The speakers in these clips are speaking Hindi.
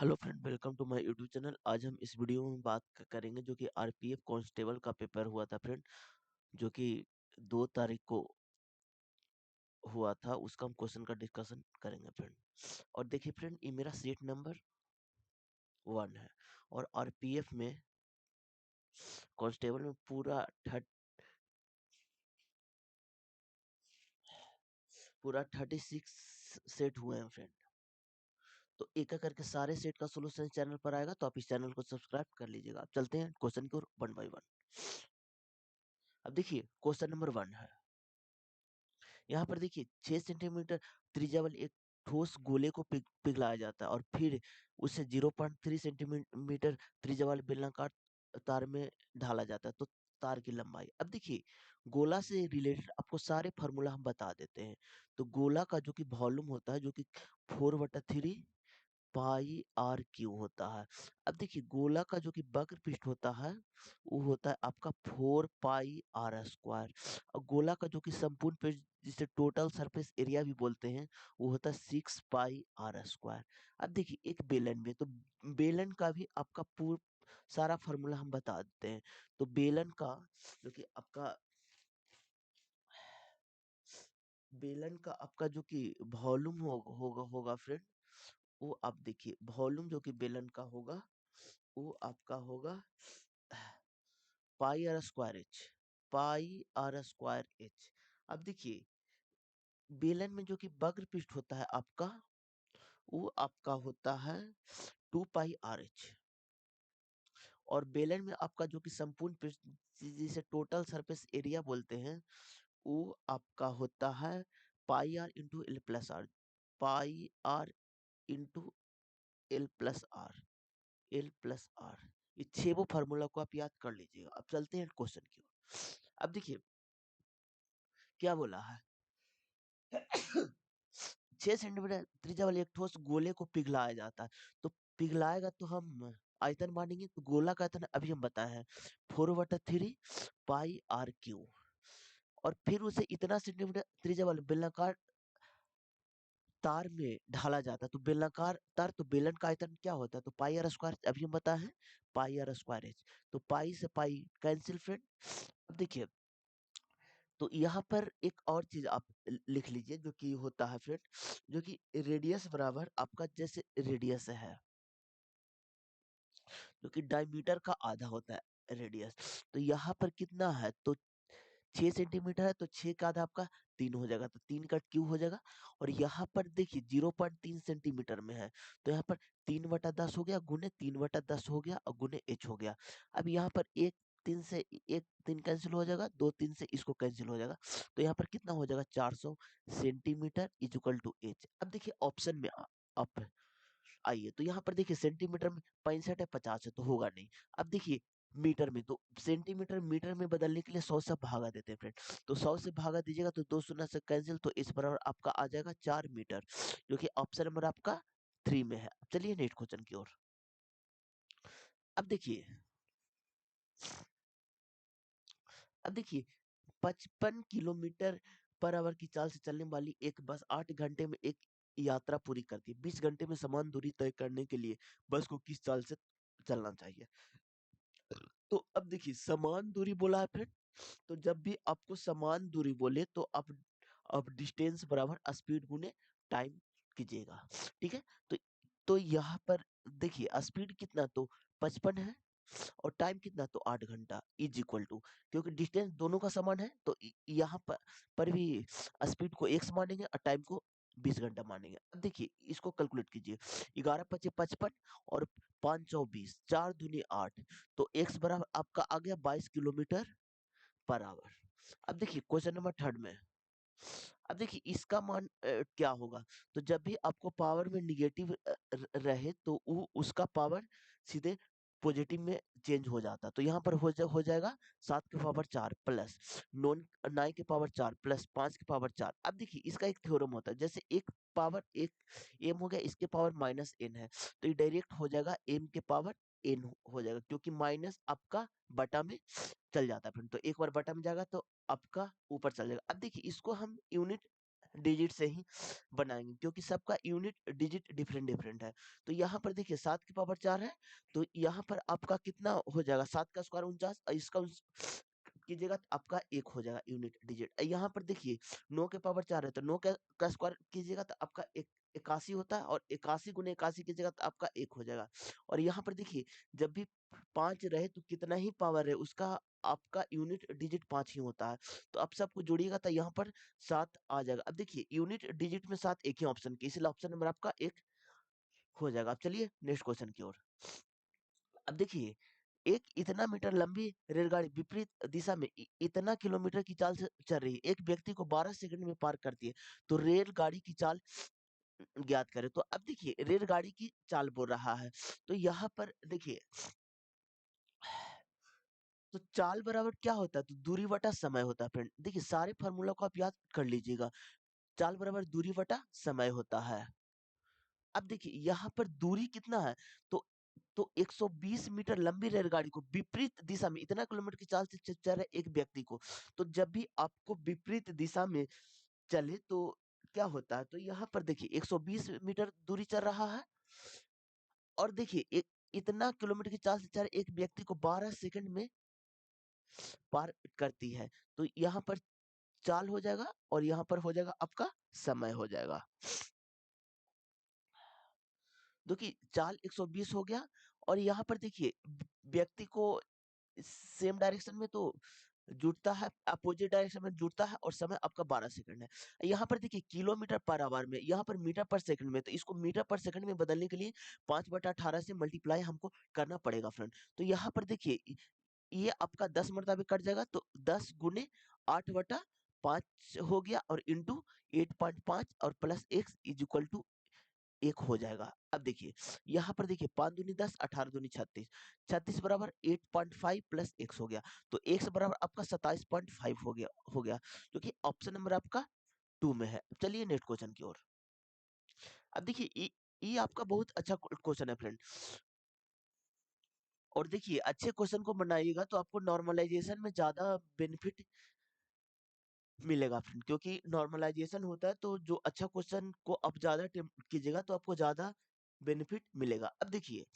Hello friend, welcome to my YouTube channel. आज हम इस वीडियो में बात करेंगे जो कि आरपीएफ कांस्टेबल का पेपर हुआ था फ्रेंड, जो कि 2 तारीख को हुआ था। उसका हम क्वेश्चन का डिस्कशन करेंगे फ्रेंड। और देखिए फ्रेंड, ये मेरा सीट नंबर 1 है और आरपीएफ में कांस्टेबल में पूरा 36 सेट हुए हैं फ्रेंड। तो एक एक करके सारे सेट का सोल्यूशन चैनल पर आएगा, तो आप इस चैनल को सब्सक्राइब कर लीजिएगा। अब चलते हैं क्वेश्चन की ओर 1 बाय 1। अब देखिए क्वेश्चन नंबर 1 है। यहाँ पर देखिए 6 सेंटीमीटर त्रिज्या वाले एक ठोस गोले को पिघलाया जाता है और फिर उसे 0.3 सेंटीमीटर त्रिज्या वाले बेलनाकार तार में ढाला जाता है। तो तार की लंबाई, अब देखिए गोला से रिलेटेड आपको सारे फार्मूला हम बता देते हैं। तो गोला का जो कि वॉल्यूम होता है, जो कि 4/3 पाई आर क्यू होता है। अब देखिए गोला का जो कि वक्र पृष्ठ होता है वो होता है आपका 4 पाई आर स्क्वायर, और गोला का जो कि संपूर्ण पृष्ठ जिसे टोटल सरफेस एरिया भी बोलते हैं वो होता है 6 पाई आर स्क्वायर। अब देखिए एक बेलन में, तो बेलन का भी आपका पूर्ण सारा फार्मूला हम बता देते हैं। तो बेलन का आपका जो कि वॉल्यूम होगा फ्रेंड, वो आप देखिए वॉल्यूम जो कि बेलन का होगा वो आपका होगा पाई आर स्क्वायर एच। अब देखिए बेलन में जो कि वक्र पृष्ठ होता है आपका, वो आपका होता है 2 पाई आर एच। और बेलन में आपका जो कि संपूर्ण पृष्ठ जिसे टोटल सरफेस एरिया बोलते हैं वो आपका होता है pi R into L plus R. Pi R into L plus R. ये 6 फार्मूला को आप याद कर लीजिएगा। अब चलते हैं क्वेश्चन की ओर। अब देखिए क्या बोला है। 6 सेंटीमीटर त्रिज्या वाले एक ठोस गोले को पिघलाया जाता है। तो पिघलाएगा तो हम आयतन मानेंगे, तो गोला का आयतन अभी हम बताए हैं 4/3 पाई आर क्यू। और फिर उसे इतना सेंटीमीटर त्रिज्या वाले बेलनाकार तार में ढाला जाता है। तो बेलनाकार तार, तो बेलन का आयतन क्या होता है, तो पाई आर स्क्वायर अभी हम बताए हैं पाई आर स्क्वायर एच। तो पाई से पाई कैंसिल फ्रेंड। अब देखिए तो यहाँ पर एक और चीज आप लिख लीजिए जो कि होता है फ्रेंड, जो कि रेडियस बराबर आपका जैसे रेडियस है, जो कि डायमीटर का आधा होता है रेडियस। तो यहाँ पर कितना है, तो 6 सेंटीमीटर है, तो 6 का आधा आपका 3 हो जाएगा, तो 3 का क्यूब हो जाएगा। और यहाँ पर देखिए 0.3 सेंटीमीटर में है, तो यहाँ पर 3/10 हो गया, गुने 3/10 हो गया और गुने एच हो गया। अब यहाँ पर एक तीन कैंसिल हो जाएगा, 2 3 से इसको कैंसिल हो जाएगा। तो यहाँ पर कितना हो जाएगा, 400 सेंटीमीटर इक्वल टू एच। अब देखिए ऑप्शन में आप आइए, तो यहाँ पर देखिए सेंटीमीटर में 65 है, 50 है, तो होगा नहीं। अब देखिए मीटर में, तो सेंटीमीटर मीटर में बदलने के लिए 100 से भागा देते हैं फ्रेंड। तो 100 से भागा दीजिएगा तो 2 शून्य से कैंसिल, तो इस बराबर आपका आ जाएगा 4 मीटर, जो कि ऑप्शन नंबर आपका 3 में है। अब चलिए नेक्स्ट क्वेश्चन की ओर। अब देखिए अब देखिए 55 किलोमीटर पर आवर की चाल से चलने वाली एक बस 8 घंटे में एक यात्रा पूरी करती है। 20 घंटे में समान दूरी तय करने के लिए बस को किस चाल से चलना चाहिए। तो अब देखिए समान दूरी बोला है फ्रेंड, तो जब भी आपको समान दूरी बोले तो आप डिस्टेंस बराबर स्पीड गुने टाइम कीजिएगा। ठीक है, तो यहाँ पर देखिए स्पीड कितना, तो 55 है, और टाइम कितना, तो 8 घंटा इज इक्वल टू, क्योंकि डिस्टेंस दोनों का समान है तो यहाँ पर भी स्पीड को x मानेंगे और टाइम को 20 घंटा मानेंगे। अब देखिए इसको कैलकुलेट कीजिए, 11×5 = 55 और 5 × 20, 4 × 8, तो x बराबर आपका आ गया 22 किलोमीटर पर आवर। अब देखिए क्वेश्चन नंबर 3 में, अब देखिए इसका मान क्या होगा, तो जब भी आपको पावर में निगेटिव रहे तो उसका पावर सीधे पॉजिटिव में चेंज हो जाता, तो यहाँ पर हो जाएगा 7 की पावर 4 प्लस 9 की पावर 4 प्लस 5 की पावर 4। अब देखिए इसका एक थ्योरम होता है, जैसे एक पावर एक एम हो गया, इसके पावर -n है, तो ये डायरेक्ट हो जाएगा m के पावर n हो जाएगा, क्योंकि माइनस आपका बटा में चल जाता है फ्रेंड। तो एक बार बटा में जाएगा तो आपका ऊपर चल जाएगा। अब देखिए इसको हम यूनिट डिजिट से ही बनाएंगे, क्योंकि सबका यूनिट डिजिट डिफरेंट डिफरेंट है। तो यहाँ पर देखिए 7 की पावर 4 है, तो यहाँ पर आपका कितना हो जाएगा, 7 का स्क्वायर 49, और इसका कीजिएगा तो आपका 1 हो जाएगा यूनिट डिजिट। यहाँ पर देखिए 9 के पावर 4 है, तो 9 का स्क्वायर कीजिएगा तो आपका 81 होता है, और 81 गुने 81 कीजिएगा तो आपका 1 हो जाएगा। और यहाँ पर देखिए जब भी 5 रहे तो कितना ही पावर है उसका, आपका यूनिट डिजिट 5 ही होता है। तो आप सबको जोड़िएगा तो यहाँ पर 7 आ जाएगा। अब देखिए यूनिट डिजिट में 7 एक ही ऑप्शन की, इसलिए ऑप्शन नंबर आपका 1 हो जाएगा। अब चलिए नेक्स्ट क्वेश्चन की ओर। अब देखिए एक इतना मीटर लंबी रेलगाड़ी विपरीत दिशा में इतना किलोमीटर की चाल से चल रही है, एक व्यक्ति को 12 सेकंड में पार करती है, तो रेलगाड़ी की चाल ज्ञात करें। तो अब देखिए रेलगाड़ी की चाल बोल रहा है, तो यहाँ पर देखिए तो चाल बराबर क्या होता है, तो दूरी बटा समय होता है फ्रेंड। देखिए सारे फार्मूला को आप याद कर लीजिएगा, चाल बराबर दूरी बटा समय होता है। अब देखिए यहाँ पर दूरी कितना है, तो 120 मीटर लंबी रेलगाड़ी को विपरीत दिशा में इतना किलोमीटर की चाल से चल रहे एक व्यक्ति को, तो जब भी आपको विपरीत दिशा में चले तो क्या होता है, तो यहाँ पर देखिए 120 मीटर दूरी चल रहा है, और देखिए एक इतना किलोमीटर की चाल से चल रहे एक व्यक्ति को 12 सेकंड में पार करती है, तो यहाँ पर चाल हो जाएगा, और यहाँ पर हो जाएगा आपका समय हो जाएगा। देखिए चाल 120 हो गया, और यहाँ पर देखिए व्यक्ति को सेम डायरेक्शन में तो जुड़ता है, अपोजिट डायरेक्शन में जुड़ता है, और समय आपका 12 सेकंड है। यहाँ पर देखिए किलोमीटर पर आवर में, यहाँ पर मीटर पर सेकंड में, तो इसको मीटर पर सेकंड में बदलने के लिए 5/18 से मल्टीप्लाई हमको करना पड़ेगा फ्रेंड। तो यहाँ पर देखिए ये आपका 10 मरतबा कट जाएगा, तो 10 गुने 8/5 हो गया, और इंटू 8.5 और plus x is equal to 1 हो जाएगा। अब देखिए यहाँ पर देखिए 5 दूनी 10, 18 दूनी 36, 36 बराबर 8.5 प्लस x हो गया, तो x बराबर आपका 27.5 हो गया, जो कि ऑप्शन नंबर आपका 2 में है। चलिए नेक्स्ट क्वेश्चन की ओर। अब देखिए ये आपका बहुत अच्छा क्वेश्चन है फ्रेंड, और देखिए अच्छे क्वेश्चन को बनाइएगा तो आपको नॉर्मलाइजेशन में ज्यादा बेनिफिट मिलेगा फ्रेंड, क्योंकि नॉर्मलाइजेशन होता है तो जो अच्छा क्वेश्चन को आप ज्यादा अटेम्प्ट कीजिएगा तो आपको ज्यादा बेनिफिट मिलेगा। अब देखिए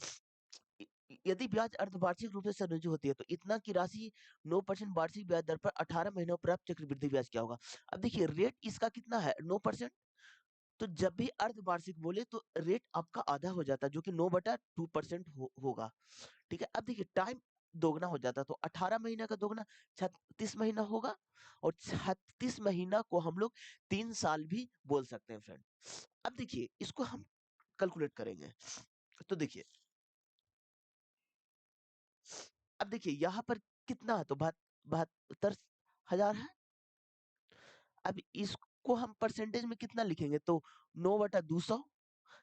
यदि ब्याज अर्धवार्षिक रूप से संरचित होती है तो इतना की राशि 9% वार्षिक ब्याज दर पर 18 महीनों पर आप चक्रवृद्धि ब्याज क्या होगा। अब देखिए रेट इसका कितना है 9%, तो जब भी अर्धवार्षिक बोले तो रेट आपका आधा हो जाता है, जो कि 9/2% होगा। ठीक है, अब देखिए टाइम दोगुना हो जाता है, तो 18 महीना का दोगुना 36 महीना होगा, और 36 महीना को हम लोग 3 साल भी बोल सकते हैं फ्रेंड। अब देखिए इसको हम कैलकुलेट करेंगे, तो देखिए अब देखिए यहाँ पर कितना है, तो 72,000 है। अब इसको हम परसेंटेज में कितना लिखेंगे, तो 9/200,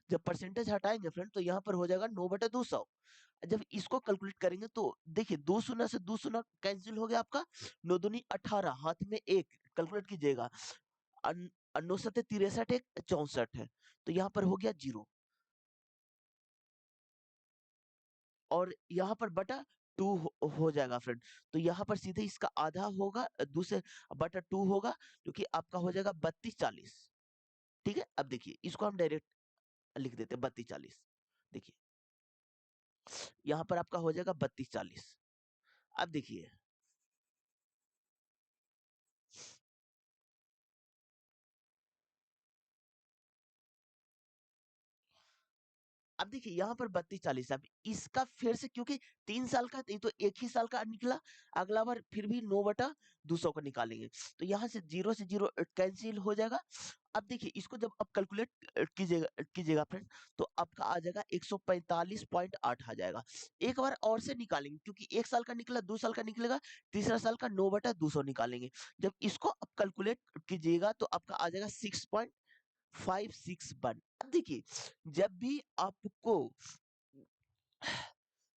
जब परसेंटेज हटाएंगे फ्रेंड तो यहाँ पर हो जाएगा 9/200। जब इसको कैलकुलेट करेंगे तो देखिए 2 शून्य से 2 शून्य कैंसिल हो गया आपका, 9 दूनी 18, हाथ में 1, कैलकुलेट कीजिएगा, 9 सत्ते 63, 1 64 है, तो यहाँ पर हो गया 0, और यहाँ पर बटा 2 हो जाएगा फ्रेंड, तो यहाँ पर सीधे इसका आधा होगा, दूसरे बटा 2 होगा, जो कि आपका हो जाएगा 3240। ठीक है, अब देखिए इसको हम डायरेक्ट लिख देते हैं 3240। देखिए यहाँ पर आपका हो जाएगा 3240। अब देखिए अब देखिए यहाँ पर 3240, अब इसका फिर से क्योंकि 3 साल का ये तो एक ही साल का निकला, अगला बार फिर भी 9/200 का निकालेंगे, तो यहाँ से 0 से 0 कैंसिल हो जाएगा। अब देखिए इसको जब आप कैलकुलेट कीजिएगा फ्रेंड, तो आपका आ जाएगा 145.8 आ जाएगा। एक बार और से निकालेंगे, क्योंकि 1 साल का निकला, 2 साल का निकलेगा, तीसरा साल का 9/200 निकालेंगे। जब इसको आप कैलकुलेट कीजिएगा तो आपका आ जाएगा 6.561। अब देखिए जब भी आपको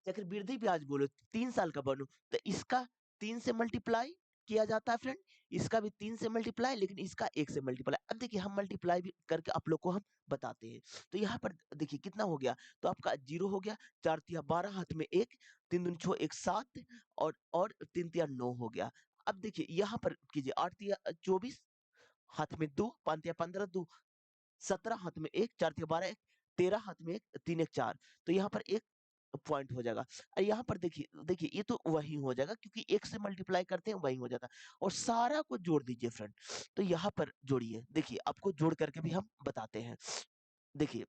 चक्रवृद्धि ब्याज बोलो 3 साल का बनो, तो इसका 3 से मल्टीप्लाई किया जाता है फ्रेंड, इसका भी 3 से मल्टीप्लाई, लेकिन इसका 1 से मल्टीप्लाई। अब देखिए हम मल्टीप्लाई भी करके आप लोग को हम बताते हैं, तो यहाँ पर देखिए कितना हो गया, तो आपका 0 हो गया, 4 तिया 12, हाथ में 1, 3 दूनी 6, 1 7, और 3 तिया 9 हो गया। अब देखिए यहाँ पर कीजिए 8 तिया 24, हाथ में 2, 5 या 15, 2 17, हाथ में 1, 4 या 12, 1 13, हाथ में 1, 3 1 4। तो यहाँ पर 1 पॉइंट हो जाएगा। यहाँ पर देखिए देखिए ये तो वही हो जाएगा क्योंकि 1 से मल्टीप्लाई करते हैं वही हो जाता है। और सारा को जोड़ दीजिए फ्रेंड। तो यहाँ पर जोड़िए, देखिए आपको जोड़ करके भी हम बताते हैं। देखिए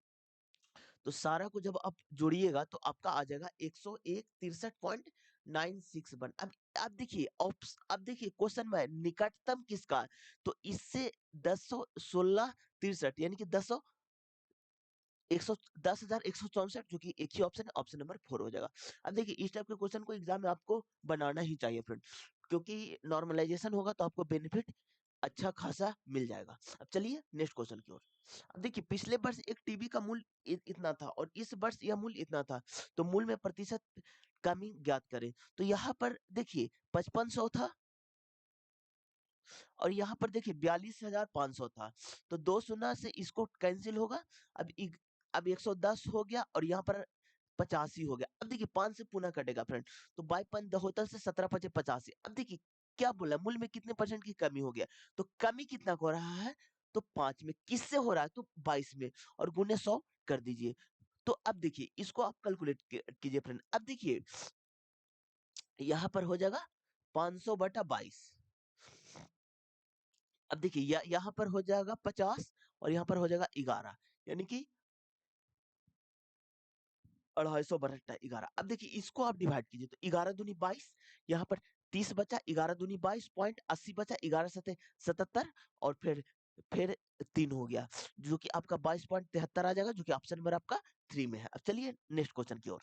तो सारा को जब आप जोड़िएगा तो आपका आ जाएगा 101 63.961। अब देखिए अब देखिए क्वेश्चन में निकटतम किसका है? तो इससे 1016 63 यानी कि 10,164 जो कि एक ही ऑप्शन है, ऑप्शन नंबर 4 हो जाएगा। अब देखिए इस टाइप के क्वेश्चन को एग्जाम में आपको बनाना ही चाहिए फ्रेंड, क्योंकि नॉर्मलाइजेशन होगा तो आपको बेनिफिट अच्छा खासा मिल जाएगा। अब चलिए नेक्स्ट क्वेश्चन की ओर। अब देखिए पिछले वर्ष एक टीबी का मूल्य इतना था और इस वर्ष यह मूल्य इतना था, तो मूल्य में प्रतिशत कमी ज्ञात करें। तो यहाँ पर देखिए 5500 था और यहाँ पर देखिए 42,500 था। तो दो शून्य से इसको कैंसिल होगा। अब अब 110 हो गया और यहाँ पर 85 हो गया। अब देखिए 5 से पुनः कटेगा फ्रेंड। तो बाई 5 दहोतर से 17 पचे 85। अब देखिए क्या बोला, मूल्य में कितने परसेंट की कमी हो गया। तो कमी कितना हो रहा है, तो 5 में। किससे हो रहा है, तो 22 में। और गुने 100 कर दीजिए। तो अब देखिए इसको आप कैलकुलेट कीजिए फ्रेंड। अब देखिए यहाँ पर हो जाएगा 500/22। अब देखिए यहाँ पर हो जाएगा 50 और यहाँ पर हो जाएगा 11, यानी कि 250/11। अब देखिए इसको आप डिवाइड कीजिए तो 11 दूनी 22, यहाँ पर 30 बचा, 11 दूनी 22 पॉइंट 80 बचा, 11 सते 77 और फिर 3 हो गया, जो कि आपका 22.73 आ जाएगा, जो कि ऑप्शन नंबर आपका 3 में है। अब चलिए नेक्स्ट क्वेश्चन की ओर।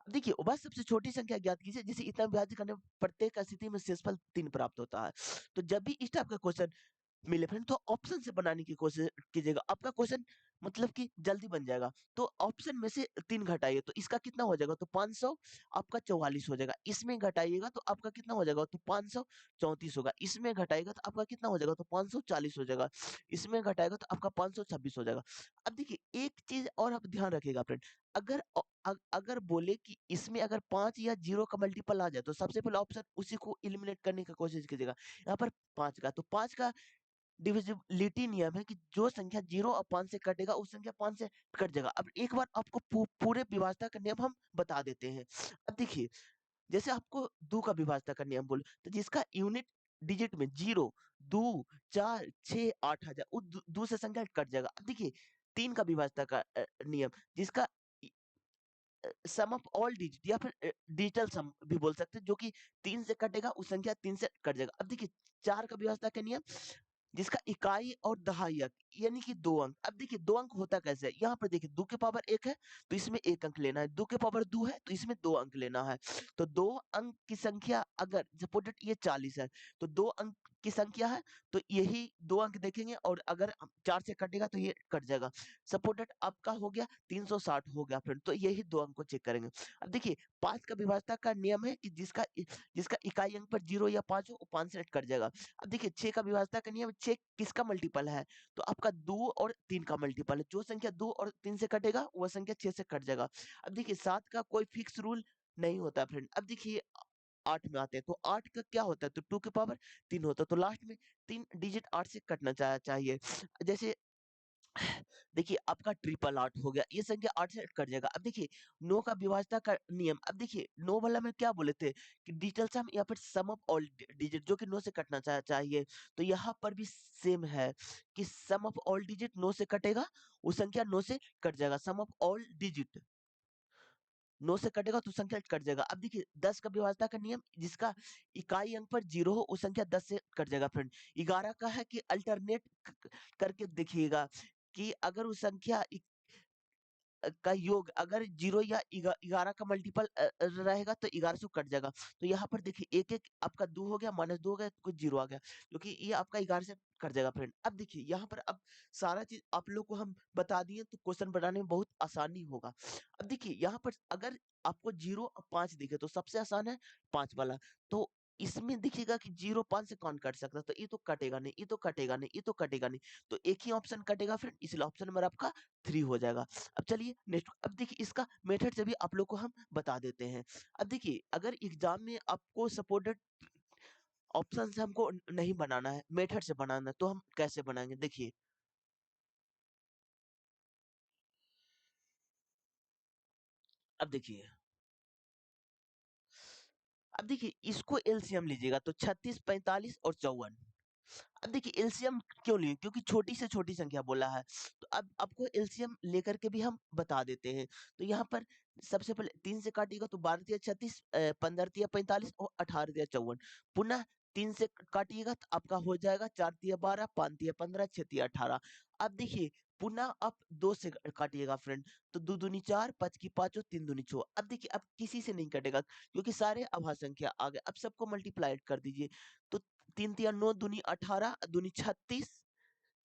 अब देखिए बस सबसे छोटी संख्या ज्ञात कीजिए जिसे इतना विभाजित करने पर प्रत्येक स्थिति में शेषफल 3 प्राप्त होता है। तो जब भी इस टाइप का क्वेश्चन मिले फ्रेंड तो ऑप्शन से बनाने की कोशिश कीजिएगा। आपका क्वेश्चन मतलब कि जल्दी बन जाएगा। तो ऑप्शन में से 3 घटाइए तो इसका कितना हो जाएगा, तो 500 आपका 44 हो जाएगा। इसमें घटाइएगा तो आपका कितना हो जाएगा, तो 534 होगा। इसमें घटाएगा तो आपका कितना हो जाएगा, तो 540 हो जाएगा। इसमें घटाएगा तो आपका 526 हो जाएगा। अब देखिए एक चीज और आप ध्यान रखिएगा फ्रेंड। अगर बोले कि इसमें अगर 5 या 0 का मल्टीपल आ जाए तो सबसे पहले ऑप्शन उसी को एलिमिनेट करने की कोशिश कीजिएगा। यहाँ पर 5 का, तो 5 का डिविजिबिलिटी नियम है कि जो संख्या 0 और 5 से कटेगा उस संख्या 5 से कट जाएगा। अब एक बार आपको पूरे विभाजता का नियम हम बता देते हैं। अब देखिए जैसे आपको 2 का विभाजता का नियम बोले तो जिसका यूनिट डिजिट में 0 2 4 6 8 आ जाए उस दो से संख्या कट जाएगा। अब देखिए 3 का विभाजता का नियम जिसका सम ऑफ ऑल डिजिट या फिर डिजिटल सम भी बोल सकते हैं, जो कि 3 से कटेगा उस संख्या 3 से कट जाएगा। अब देखिए 4 का व्यवस्था का नियम जिसका इकाई और दहाई यानी कि 2 अंक। अब देखिए 2 अंक होता कैसे है, यहाँ पर देखिए 2 के पावर 1 है तो इसमें 1 अंक लेना है, 2 के पावर 2 है तो इसमें 2 अंक लेना है। तो 2 अंक की संख्या अगर सपोर्टेड ये 40 है तो 2 अंक की संख्या है तो यही 2 अंक देखेंगे और अगर 4 से कटेगा तो ये कट जाएगा। सपोर्टेड आपका हो गया 360 हो गया फ्रेंड, तो यही 2 अंक को चेक करेंगे। अब देखिए 5 का विभाजता का नियम है कि जिसका इकाई अंक पर 0 या 5 हो वो 5 से कट जाएगा। अब देखिए 6 का विभाजता का नियम, 6 किसका मल्टीपल है, तो आपका 2 और 3 का मल्टीपल है। जो संख्या 2 और 3 से कटेगा वह संख्या 6 से कट जाएगा। अब देखिए 7 का कोई फिक्स रूल नहीं होता फ्रेंड। अब देखिए 8 में आते हैं तो 8 का क्या होता है, तो 2 के पावर 3 होता है, तो लास्ट में 3 डिजिट 8 से कटना चाहिए। जैसे देखिए आपका 888 हो गया, ये संख्या 8 से कट जाएगा। अब देखिए 9 का विभाजता का नियम, अब देखिए 9 वाला में क्या बोले थे कि डिजिटल सम या फिर सम ऑफ ऑल डिजिट जो कि 9 से कटना चाहिए। तो यहाँ पर भी सेम है कि सम ऑफ ऑल डिजिट 9 से कटेगा, वो संख्या 9 से कट जाएगा। सम ऑफ ऑल डिजिट 9 से कटेगा तो संख्या कट जाएगा। अब देखिए 10 का विभाजता का नियम जिसका इकाई अंक पर 0 हो वो संख्या 10 से कट जाएगा फ्रेंड। 11 का है कि अल्टरनेट करके देखिएगा कि अगर वो संख्या का योग अगर 0 या 11 का मल्टीपल रहेगा तो 11 से कट जाएगा। तो यहाँ पर देखिए एक एक आपका 2 हो गया, -2 हो गया, कुछ 0 आ गया, क्योंकि ये आपका 11 से कट जाएगा फ्रेंड। अब देखिए यहाँ पर अब सारा चीज आप लोग को हम बता दिए तो क्वेश्चन बनाने में बहुत आसानी होगा। अब देखिए यहाँ पर अगर आपको 0 और 5 दिखे तो सबसे आसान है 5 वाला। तो इसमें दिखेगा कि 0 5 से कौन कट सकता है, तो ये तो कटेगा नहीं, ये तो कटेगा नहीं, ये तो कटेगा नहीं, तो एक ही ऑप्शन कटेगा फ्रेंड, इसलिए ऑप्शन नंबर आपका 3 हो जाएगा। अब चलिए नेक्स्ट, अब देखिए इसका मेथड से भी आप लोग को हम बता देते हैं। अब देखिए अगर एग्जाम में आपको सपोर्टेड ऑप्शन से हमको नहीं बनाना है, मेथड से बनाना है, तो हम कैसे बनाएंगे देखिए। अब देखिए, अब देखिए इसको एलसीएम लीजिएगा तो 36, 45 और 54। अब देखिए एलसीएम क्यों लिए, क्योंकि छोटी से छोटी संख्या बोला है, तो अब आपको एलसीएम लेकर के भी हम बता देते हैं। तो यहाँ पर सबसे पहले 3 से काटिएगा तो 12 तिया 36, 15 तिया 45 और 18 तिया 54। पुनः 3 से काटिएगा तो आपका हो जाएगा 4 तिया 12, 5 तिया 15, 6 तिया 18। अब देखिए पुनः आप 2 से काटिएगा फ्रेंड, तो 2 दूनी 4, 5 की 5 और 3 दूनी 6। अब देखिए अब किसी से नहीं कटेगा क्योंकि सारे अभाज्य संख्या आ गए। अब सबको मल्टीप्लाई कर दीजिए, तो 3 तिया 9 दूनी 18, दूनी 36,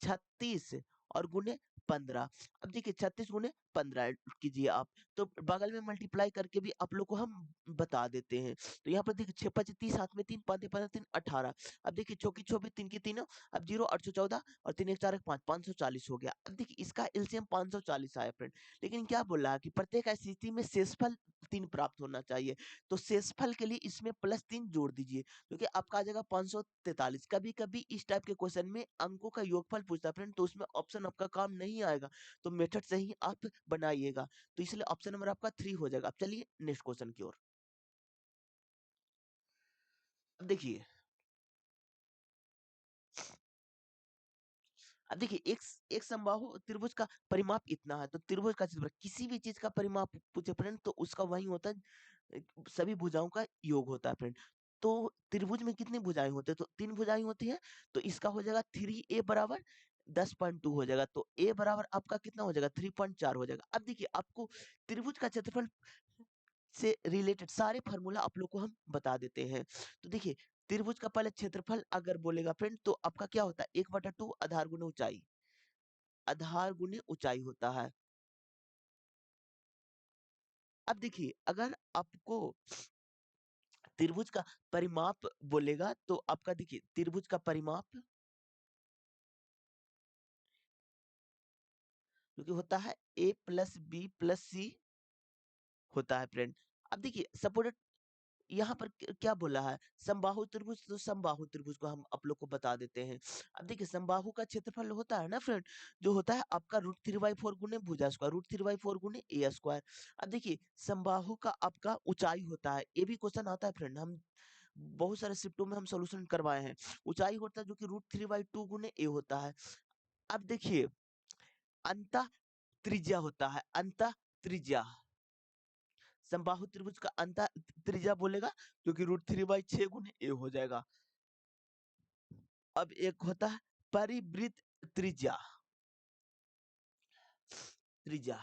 36 और गुने 15। अब देखिए 36 गुने 15 ऐड कीजिए आप, तो बगल में मल्टीप्लाई करके भी आप लोग को हम बता देते हैं। तो यहाँ पर देखिए 6 5 30, हाथ में 3, 5 15 3 18। अब देखिए चौकी 24, 3 की 3, अब 0 814 और 3 1 4 1 5, 540 हो गया। अब देखिए इसका एलसीएम 540 आया फ्रेंड। लेकिन क्या बोल रहा है कि प्रत्येक स्थिति में शेषफल 3 प्राप्त होना चाहिए। तो शेषफल के लिए इसमें प्लस 3 जोड़ दीजिए, क्योंकि आपका आ जाएगा 543। कभी कभी इस टाइप के क्वेश्चन में अंकों का योगफल पूछता है फ्रेंड, तो उसमें ऑप्शन आपका काम नहीं आएगा, तो मेथड से ही आप बनाइएगा। तो इसलिए ऑप्शन नंबर आपका 3 हो जाएगा। अब चलिए नेक्स्ट क्वेश्चन की ओर। अब देखिए, अब देखिए एक समबाहु त्रिभुज का परिमाप इतना है, तो त्रिभुज का क्षेत्रफल, किसी भी चीज का परिमाप पूछे फ्रेंड तो उसका वही होता है, सभी भुजाओं का योग होता है फ्रेंड। तो त्रिभुज में कितनी भुजाएं होती है, तो 3 भुजाएं होती है, तो इसका हो जाएगा 3a बराबर 10.2 हो जाएगा, तो a बराबर आपका कितना हो जाएगा 3.4 हो जाएगा। अब देखिए आपको त्रिभुज का क्षेत्रफल से रिलेटेड सारे फार्मूला आप लोग को हम बता देते हैं। तो देखिए त्रिभुज का पहले क्षेत्रफल अगर बोलेगा फ्रेंड तो आपका क्या होता है 1/2 आधार गुने ऊंचाई, आधार गुने ऊंचाई होता है। अब देखिए अगर आपको त्रिभुज का परिमाप बोलेगा तो आपका देखिए त्रिभुज का परिमाप जो कि होता है a प्लस बी प्लस सी होता है फ्रेंड। अब देखिए सपोर्टेड यहाँ पर क्या बोला है समबाहु त्रिभुज, तो समबाहु त्रिभुज को हम आप लोग को बता देते हैं। अब देखिए समबाहु का क्षेत्रफल होता है ना फ्रेंड, जो होता है आपका √3/4 गुने भुजा स्क्वायर, √3/4 गुने ए स्क्वायर। अब देखिए समबाहु का आपका ऊंचाई होता है, ये भी क्वेश्चन आता है फ्रेंड, हम बहुत सारे शिफ्टों में हम सोल्यूशन करवाए हैं। ऊंचाई होता है जो कि √3/2 गुने ए होता है। अब देखिए अंत त्रिज्या होता है, अंत त्रिज्या, समबाहु त्रिभुज का अंत त्रिज्या बोलेगा जो कि √3/6 गुने ए हो जाएगा। अब एक होता है परिवृत्त त्रिज्या, त्रिज्या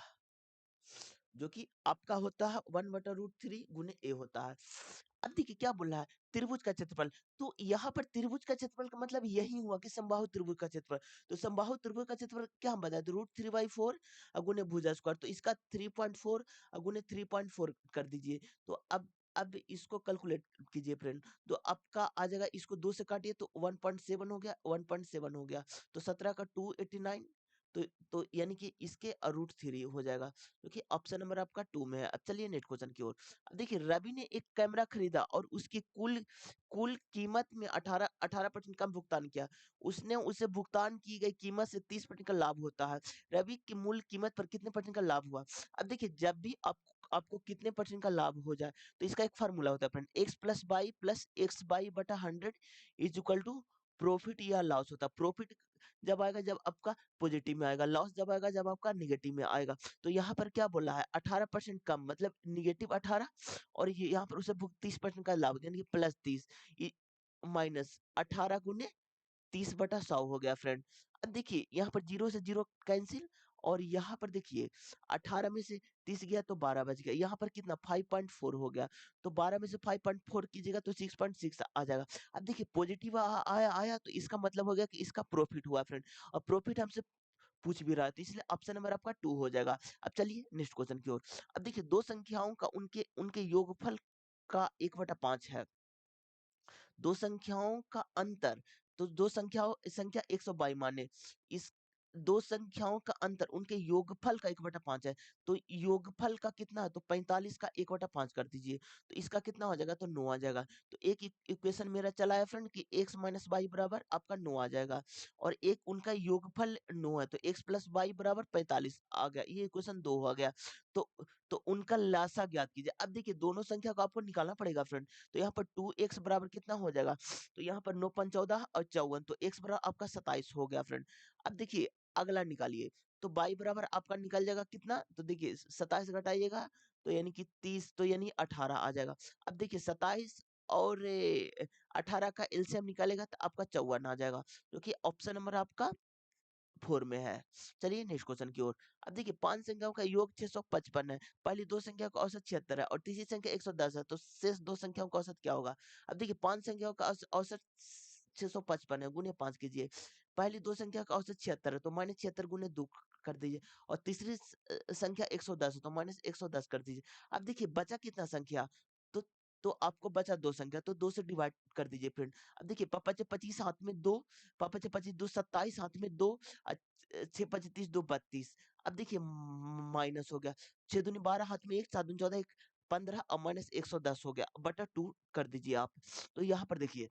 जो कि आपका होता है 1/√3 गुने ए होता है। अब देखिए क्या बोल रहा है त्रिभुज का क्षेत्रफल, तो यहाँ पर त्रिभुज का क्षेत्रफल का मतलब यही हुआ कि समबाहु त्रिभुज का क्षेत्रफल। तो समबाहु त्रिभुज का क्षेत्रफल क्या हम बताए थे √3/4 गुने भुजा स्क्वायर, तो इसका 3.4 गुने 3.4 कर दीजिए। तो अब इसको कैलकुलेट कीजिए फ्रेंड, तो आपका आ जाएगा, इसको 2 से काटिए तो 1.7 हो गया, 1.7 हो गया, तो 17 का 289, तो यानी कि इसके √3 हो जाएगा, क्योंकि ऑप्शन नंबर आपका 2 में है। अब चलिए नेक्स्ट क्वेश्चन की ओर। अब देखिए रवि ने एक कैमरा खरीदा और उसकी कुल कुल कीमत में 18% कम भुगतान किया। उसने उसे भुगतान की गई कीमत से 30% का लाभ होता है। रवि की मूल कीमत पर कितने परसेंट का लाभ हुआ। अब देखिए जब भी आपको कितने परसेंट का लाभ हो जाए तो इसका एक फार्मूला होता है friend, x plus by plus x by बटा 100 इज इक्वल टू प्रॉफिट या लॉस होता है। प्रॉफिट जब आएगा जब आपका पॉजिटिव में आएगा, लॉस जब आएगा जब आपका निगेटिव में आएगा। तो यहाँ पर क्या बोला है 18% कम मतलब निगेटिव 18, और ये यहाँ पर उसे 30% का लाभ यानी कि प्लस 30 माइनस 18 गुने 30/100 हो गया फ्रेंड। अब देखिए यहाँ पर 0 से 0 कैंसिल, और यहाँ पर देखिए 18 में से 30 गया तो 12 बच गया, यहाँ पर कितना 5.4 हो गया, तो 12 में से 5.4 कीजिएगा तो 6.6 आ जाएगा। अब देखिए पॉजिटिव आया आया तो इसका मतलब हो गया कि इसका प्रॉफिट हुआ फ्रेंड, और प्रॉफिट हमसे पूछ भी रहा है, तो इसलिए ऑप्शन नंबर आपका 2 हो जाएगा। अब चलिए नेक्स्ट क्वेश्चन की ओर। अब देखिए दो संख्याओं का उनके उनके योगफल का 1/5 है, दो संख्याओं का अंतर, तो दो संख्या 122 माने इस 2 संख्याओं का अंतर उनके योगफल का 1/5 है। तो योगफल का कितना है? तो 45 का 1/5 कर दीजिए। तो इसका कितना हो जाएगा? तो 9 आ जाएगा। तो एक इक्वेशन मेरा चला है फ्रेंड कि x माइनस वाई बराबर आपका 9 आ जाएगा और एक उनका योगफल 9 है तो x प्लस वाई बराबर 45 आ गया। ये इक्वेशन 2 हो गया। तो उनका लासा ज्ञात कीजिए। अब देखिए दोनों संख्या को आपको निकालना पड़ेगा फ्रेंड। तो यहाँ पर 2x बराबर कितना हो जाएगा? तो यहाँ पर 9 पंच 14 और 54 तो x बराबर आपका 27 हो गया फ्रेंड। अब देखिए अगला निकालिए। तो बाई बराबर आपका निकल जाएगा कितना? तो देखिए 27 घटाइएगा तो यानी कि 30 तो यानी 18 आ जाएगा। अब देखिए 27 और 18 का एलसीएम निकालेगा तो आपका 54 आ जाएगा, जो कि ऑप्शन नंबर आपका 4 में है। चलिए नेक्स्ट क्वेश्चन की ओर। अब देखिए 5 संख्याओं का योग 655 है। पहली 2 संख्या का औसत 76 है और तीसरी संख्या 110 है। तो शेष 2 संख्याओं का औसत क्या होगा? अब देखिए 5 संख्याओं का औसत 655 है, गुने 5 कीजिए। पहली 2 संख्या का औसत 76 है तो माइनस 76 गुने 2 कर दीजिए और तीसरी संख्या 110 है तो माइनस 110 कर दीजिए। अब देखिए बचा कितना संख्या? तो आपको बचा 2 संख्या तो 2 से डिवाइड कर दीजिए फ्रेंड। अब देखिए पापा 25 हाथ में 2, पापा 25 2 27 हाथ में 2, 6 25 2 32। अब देखिए माइनस हो गया। 6 दूनी 12 हाथ में 1, 7 दूनी 14 1 15 और माइनस 110 हो गया बटा 2 कर दीजिए आप। तो यहाँ पर देखिए,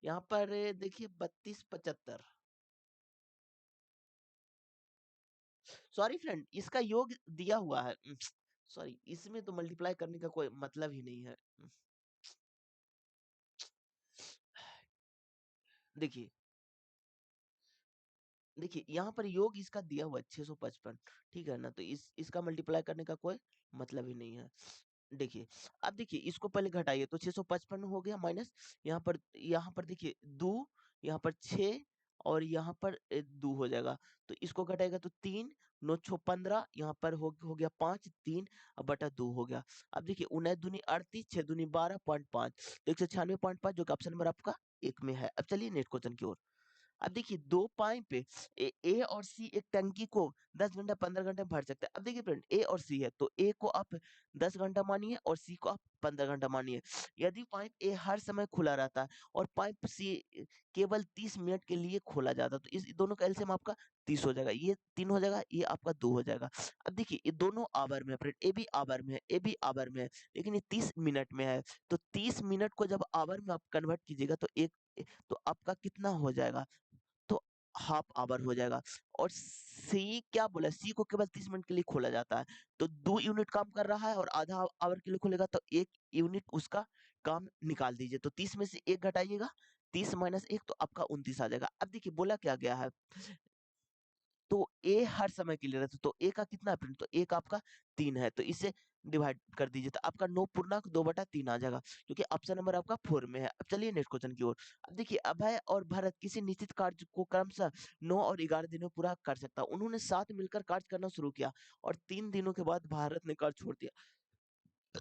यहाँ पर देखिए 32 75। सॉरी फ्रेंड, इसका योग दिया हुआ है। सॉरी, इसमें तो मल्टीप्लाई करने का कोई मतलब ही नहीं है। देखिए देखिए यहाँ पर योग इसका दिया हुआ है 655, ठीक है ना? तो इसका मल्टीप्लाई करने का कोई मतलब ही नहीं है। देखिए अब देखिए इसको पहले घटाइए तो 655 हो गया माइनस, यहाँ पर देखिए 2, यहाँ पर 6 और यहाँ पर 2 हो जाएगा। तो इसको घटाएगा तो 3 9 6 15, यहाँ पर हो गया 5 3 अब बटा 2 हो गया। अब देखिए 19 दूनी 38 6 दूनी 12.5 तो 196.5 जो कि ऑप्शन नंबर आपका एक में है। अब चलिए नेक्स्ट क्वेश्चन की ओर। अब देखिए 2 पाइप है, ए और सी एक टंकी को 10 घंटा 15 घंटे में भर सकते हैं। अब देखिए फ्रेंड ए और सी है तो ए को आप 10 घंटा मानिए और सी को आप 15 घंटा मानिए। यदि पाइप ए हर समय खुला रहता है और पाइप सी केवल 30 मिनट के लिए खोला जाता है तो इस दोनों का एलसीएम आपका 30 हो जाएगा। ये 3 हो जाएगा, ये आपका 2 हो जाएगा। अब देखिए ये दोनों आवर में है फ्रेंड, ए भी आवर में है, ए भी आवर में है, लेकिन ये 30 मिनट में है। तो 30 मिनट को जब आवर में आप कन्वर्ट कीजिएगा तो एक तो आपका कितना हो जाएगा? तो हाफ आवर हो जाएगा। और सी क्या बोला? सी को केवल 30 मिनट के लिए खोला जाता है। तो 2 यूनिट काम कर रहा है और आधा आवर के लिए खोलेगा तो 1 यूनिट उसका काम निकाल दीजिए। तो 30 में से 1 घटाइएगा, 30 माइनस 1 तो आपका 29 आ जाएगा। अब देखिए बोला क्या गया है? तो ए हर समय के लिए रहता है तो ए का कितना है फ्रेंड? तो ए का आपका 3 है तो इसे डिवाइड कर दीजिए तो आपका 9 पूर्णांक 2/3 आ जाएगा, क्योंकि ऑप्शन नंबर आपका 4 में है। अब चलिए नेक्स्ट क्वेश्चन की ओर। अब देखिए अभय और भरत किसी निश्चित कार्य को क्रमशः 9 और 11 दिनों में पूरा कर सकता है। उन्होंने साथ मिलकर कार्य करना शुरू किया और 3 दिनों के बाद भारत ने कार्य छोड़ दिया।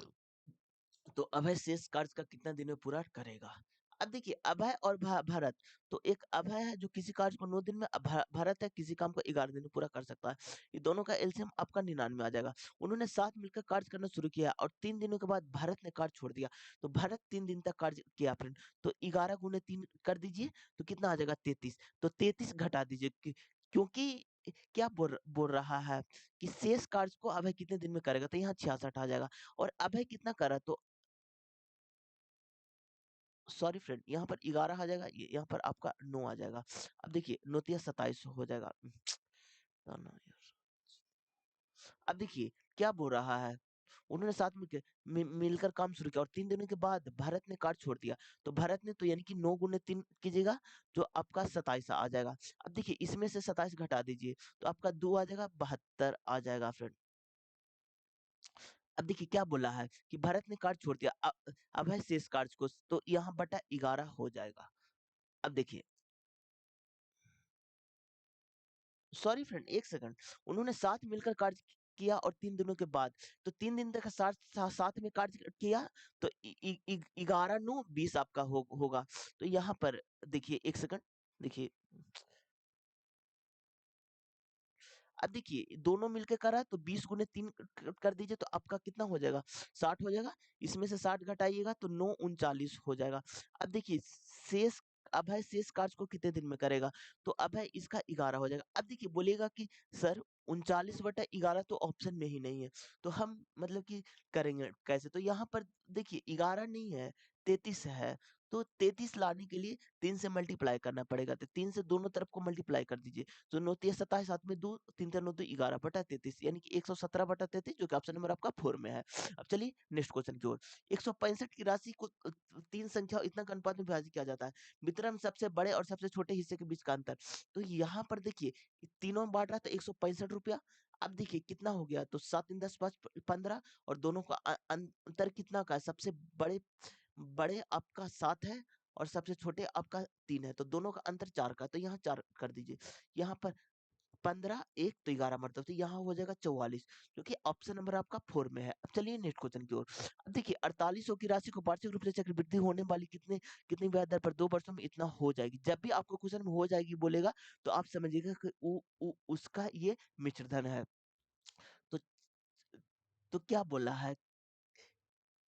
तो अभय शेष कार्य का कितना दिन में पूरा करेगा? अब देखिए अभय और भारत, तो एक अभय है जो किसी कार्य को 9 दिन में, भारत है किसी काम को 11 दिन में पूरा कर सकता है। ये दोनों का एलसीएम आपका 99 आ जाएगा। उन्होंने साथ मिलकर कार्य करना शुरू किया और 3 दिनों के बाद भारत ने कार्य छोड़ दिया। तो भारत 3 दिन तक कार्य किया फ्रेंड। तो 11 गुने 3 कर दीजिए तो कितना आ जाएगा? 33। तो 33 घटा दीजिए क्योंकि क्या बोल रहा है कि शेष कार्य को अभय कितने दिन में करेगा? तो यहाँ 66 आ जाएगा। और अभय कितना करा? तो सॉरी फ्रेंड, यहाँ पर 11 आ जाएगा, यहाँ पर आपका 9 आ जाएगा। अब देखिए 9 तिया 27 हो जाएगा। ना ना यार। अब देखिए क्या बोल रहा है? उन्होंने साथ मिलकर काम शुरू किया और 3 दिनों के बाद भारत ने कार्य छोड़ दिया। तो भारत ने, तो यानी कि 9 गुने 3 कीजिएगा जो आपका 27 आ जाएगा। अब देखिए इसमें से 27 घटा दीजिए तो आपका 2 आ जाएगा, 72 आ जाएगा फ्रेंड। अब देखिए क्या बोला है कि भारत ने कार्य छोड़ दिया, अब है शेष कार्य को, तो यहाँ बटा 11 हो जाएगा। अब देखिए सॉरी फ्रेंड, एक सेकंड। उन्होंने साथ मिलकर कार्य किया और 3 दिनों के बाद, तो 3 दिन तक साथ में कार्य किया तो 11 9 20 आपका होगा। तो यहाँ पर देखिए एक सेकंड, देखिए अब देखिए दोनों मिलके करा तो 20 गुने 3 कर दीजिए तो आपका कितना हो जाएगा? 60 हो जाएगा। इसमें से 60 घटाइएगा तो 9 39 हो जाएगा। अब देखिए शेष अभय शेष कार्य को कितने दिन में करेगा? तो अभय इसका 11 हो जाएगा। अब देखिए बोलिएगा कि सर 39/11 तो ऑप्शन में ही नहीं है, तो हम मतलब कि करेंगे कैसे? तो यहाँ पर देखिए 11 नहीं है, 33 है। तो 33 लाने के लिए 3 से मल्टीप्लाई करना पड़ेगा, तो 3 से दोनों तरफ को मल्टीप्लाई कर ददीजिए। तो 9 तिया 27, 7 में 2, 3 तिया 9 तो 11/33 यानी कि 117/33 जो कि ऑप्शन नंबर आपका 4 में है। अब चलिए नेक्स्ट क्वेश्चन की ओर। 165 की राशि को 3 संख्या इतना का अनुपात में विभाजित किया जाता है। वितरण सबसे बड़े और सबसे छोटे हिस्से के बीच का अंतर। तो यहाँ पर देखिए तीनों में बांट रहा है तो 165 रुपया। अब देखिए कितना हो गया, तो 7 3 10 5 15 और दोनों का अंतर कितना का है? सबसे बड़े बड़े आपका 7 है और सबसे छोटे आपका 3 है, तो दोनों का अंतर 4 का है, तो यहाँ 4 कर दीजिए। यहाँ पर 15 1 तो 11 मतलब तो यहाँ हो जाएगा 44, जो कि ऑप्शन नंबर आपका 4 में है। अब चलिए नेक्स्ट क्वेश्चन की ओर। अब देखिए 4800 की राशि को वार्षिक रूप से चक्रवृद्धि होने वाली कितनी ब्याज दर पर 2 वर्षों में इतना हो जाएगी। जब भी आपको क्वेश्चन में हो जाएगी बोलेगा तो आप समझिएगा कि उसका ये मिश्र धन है। तो क्या बोला है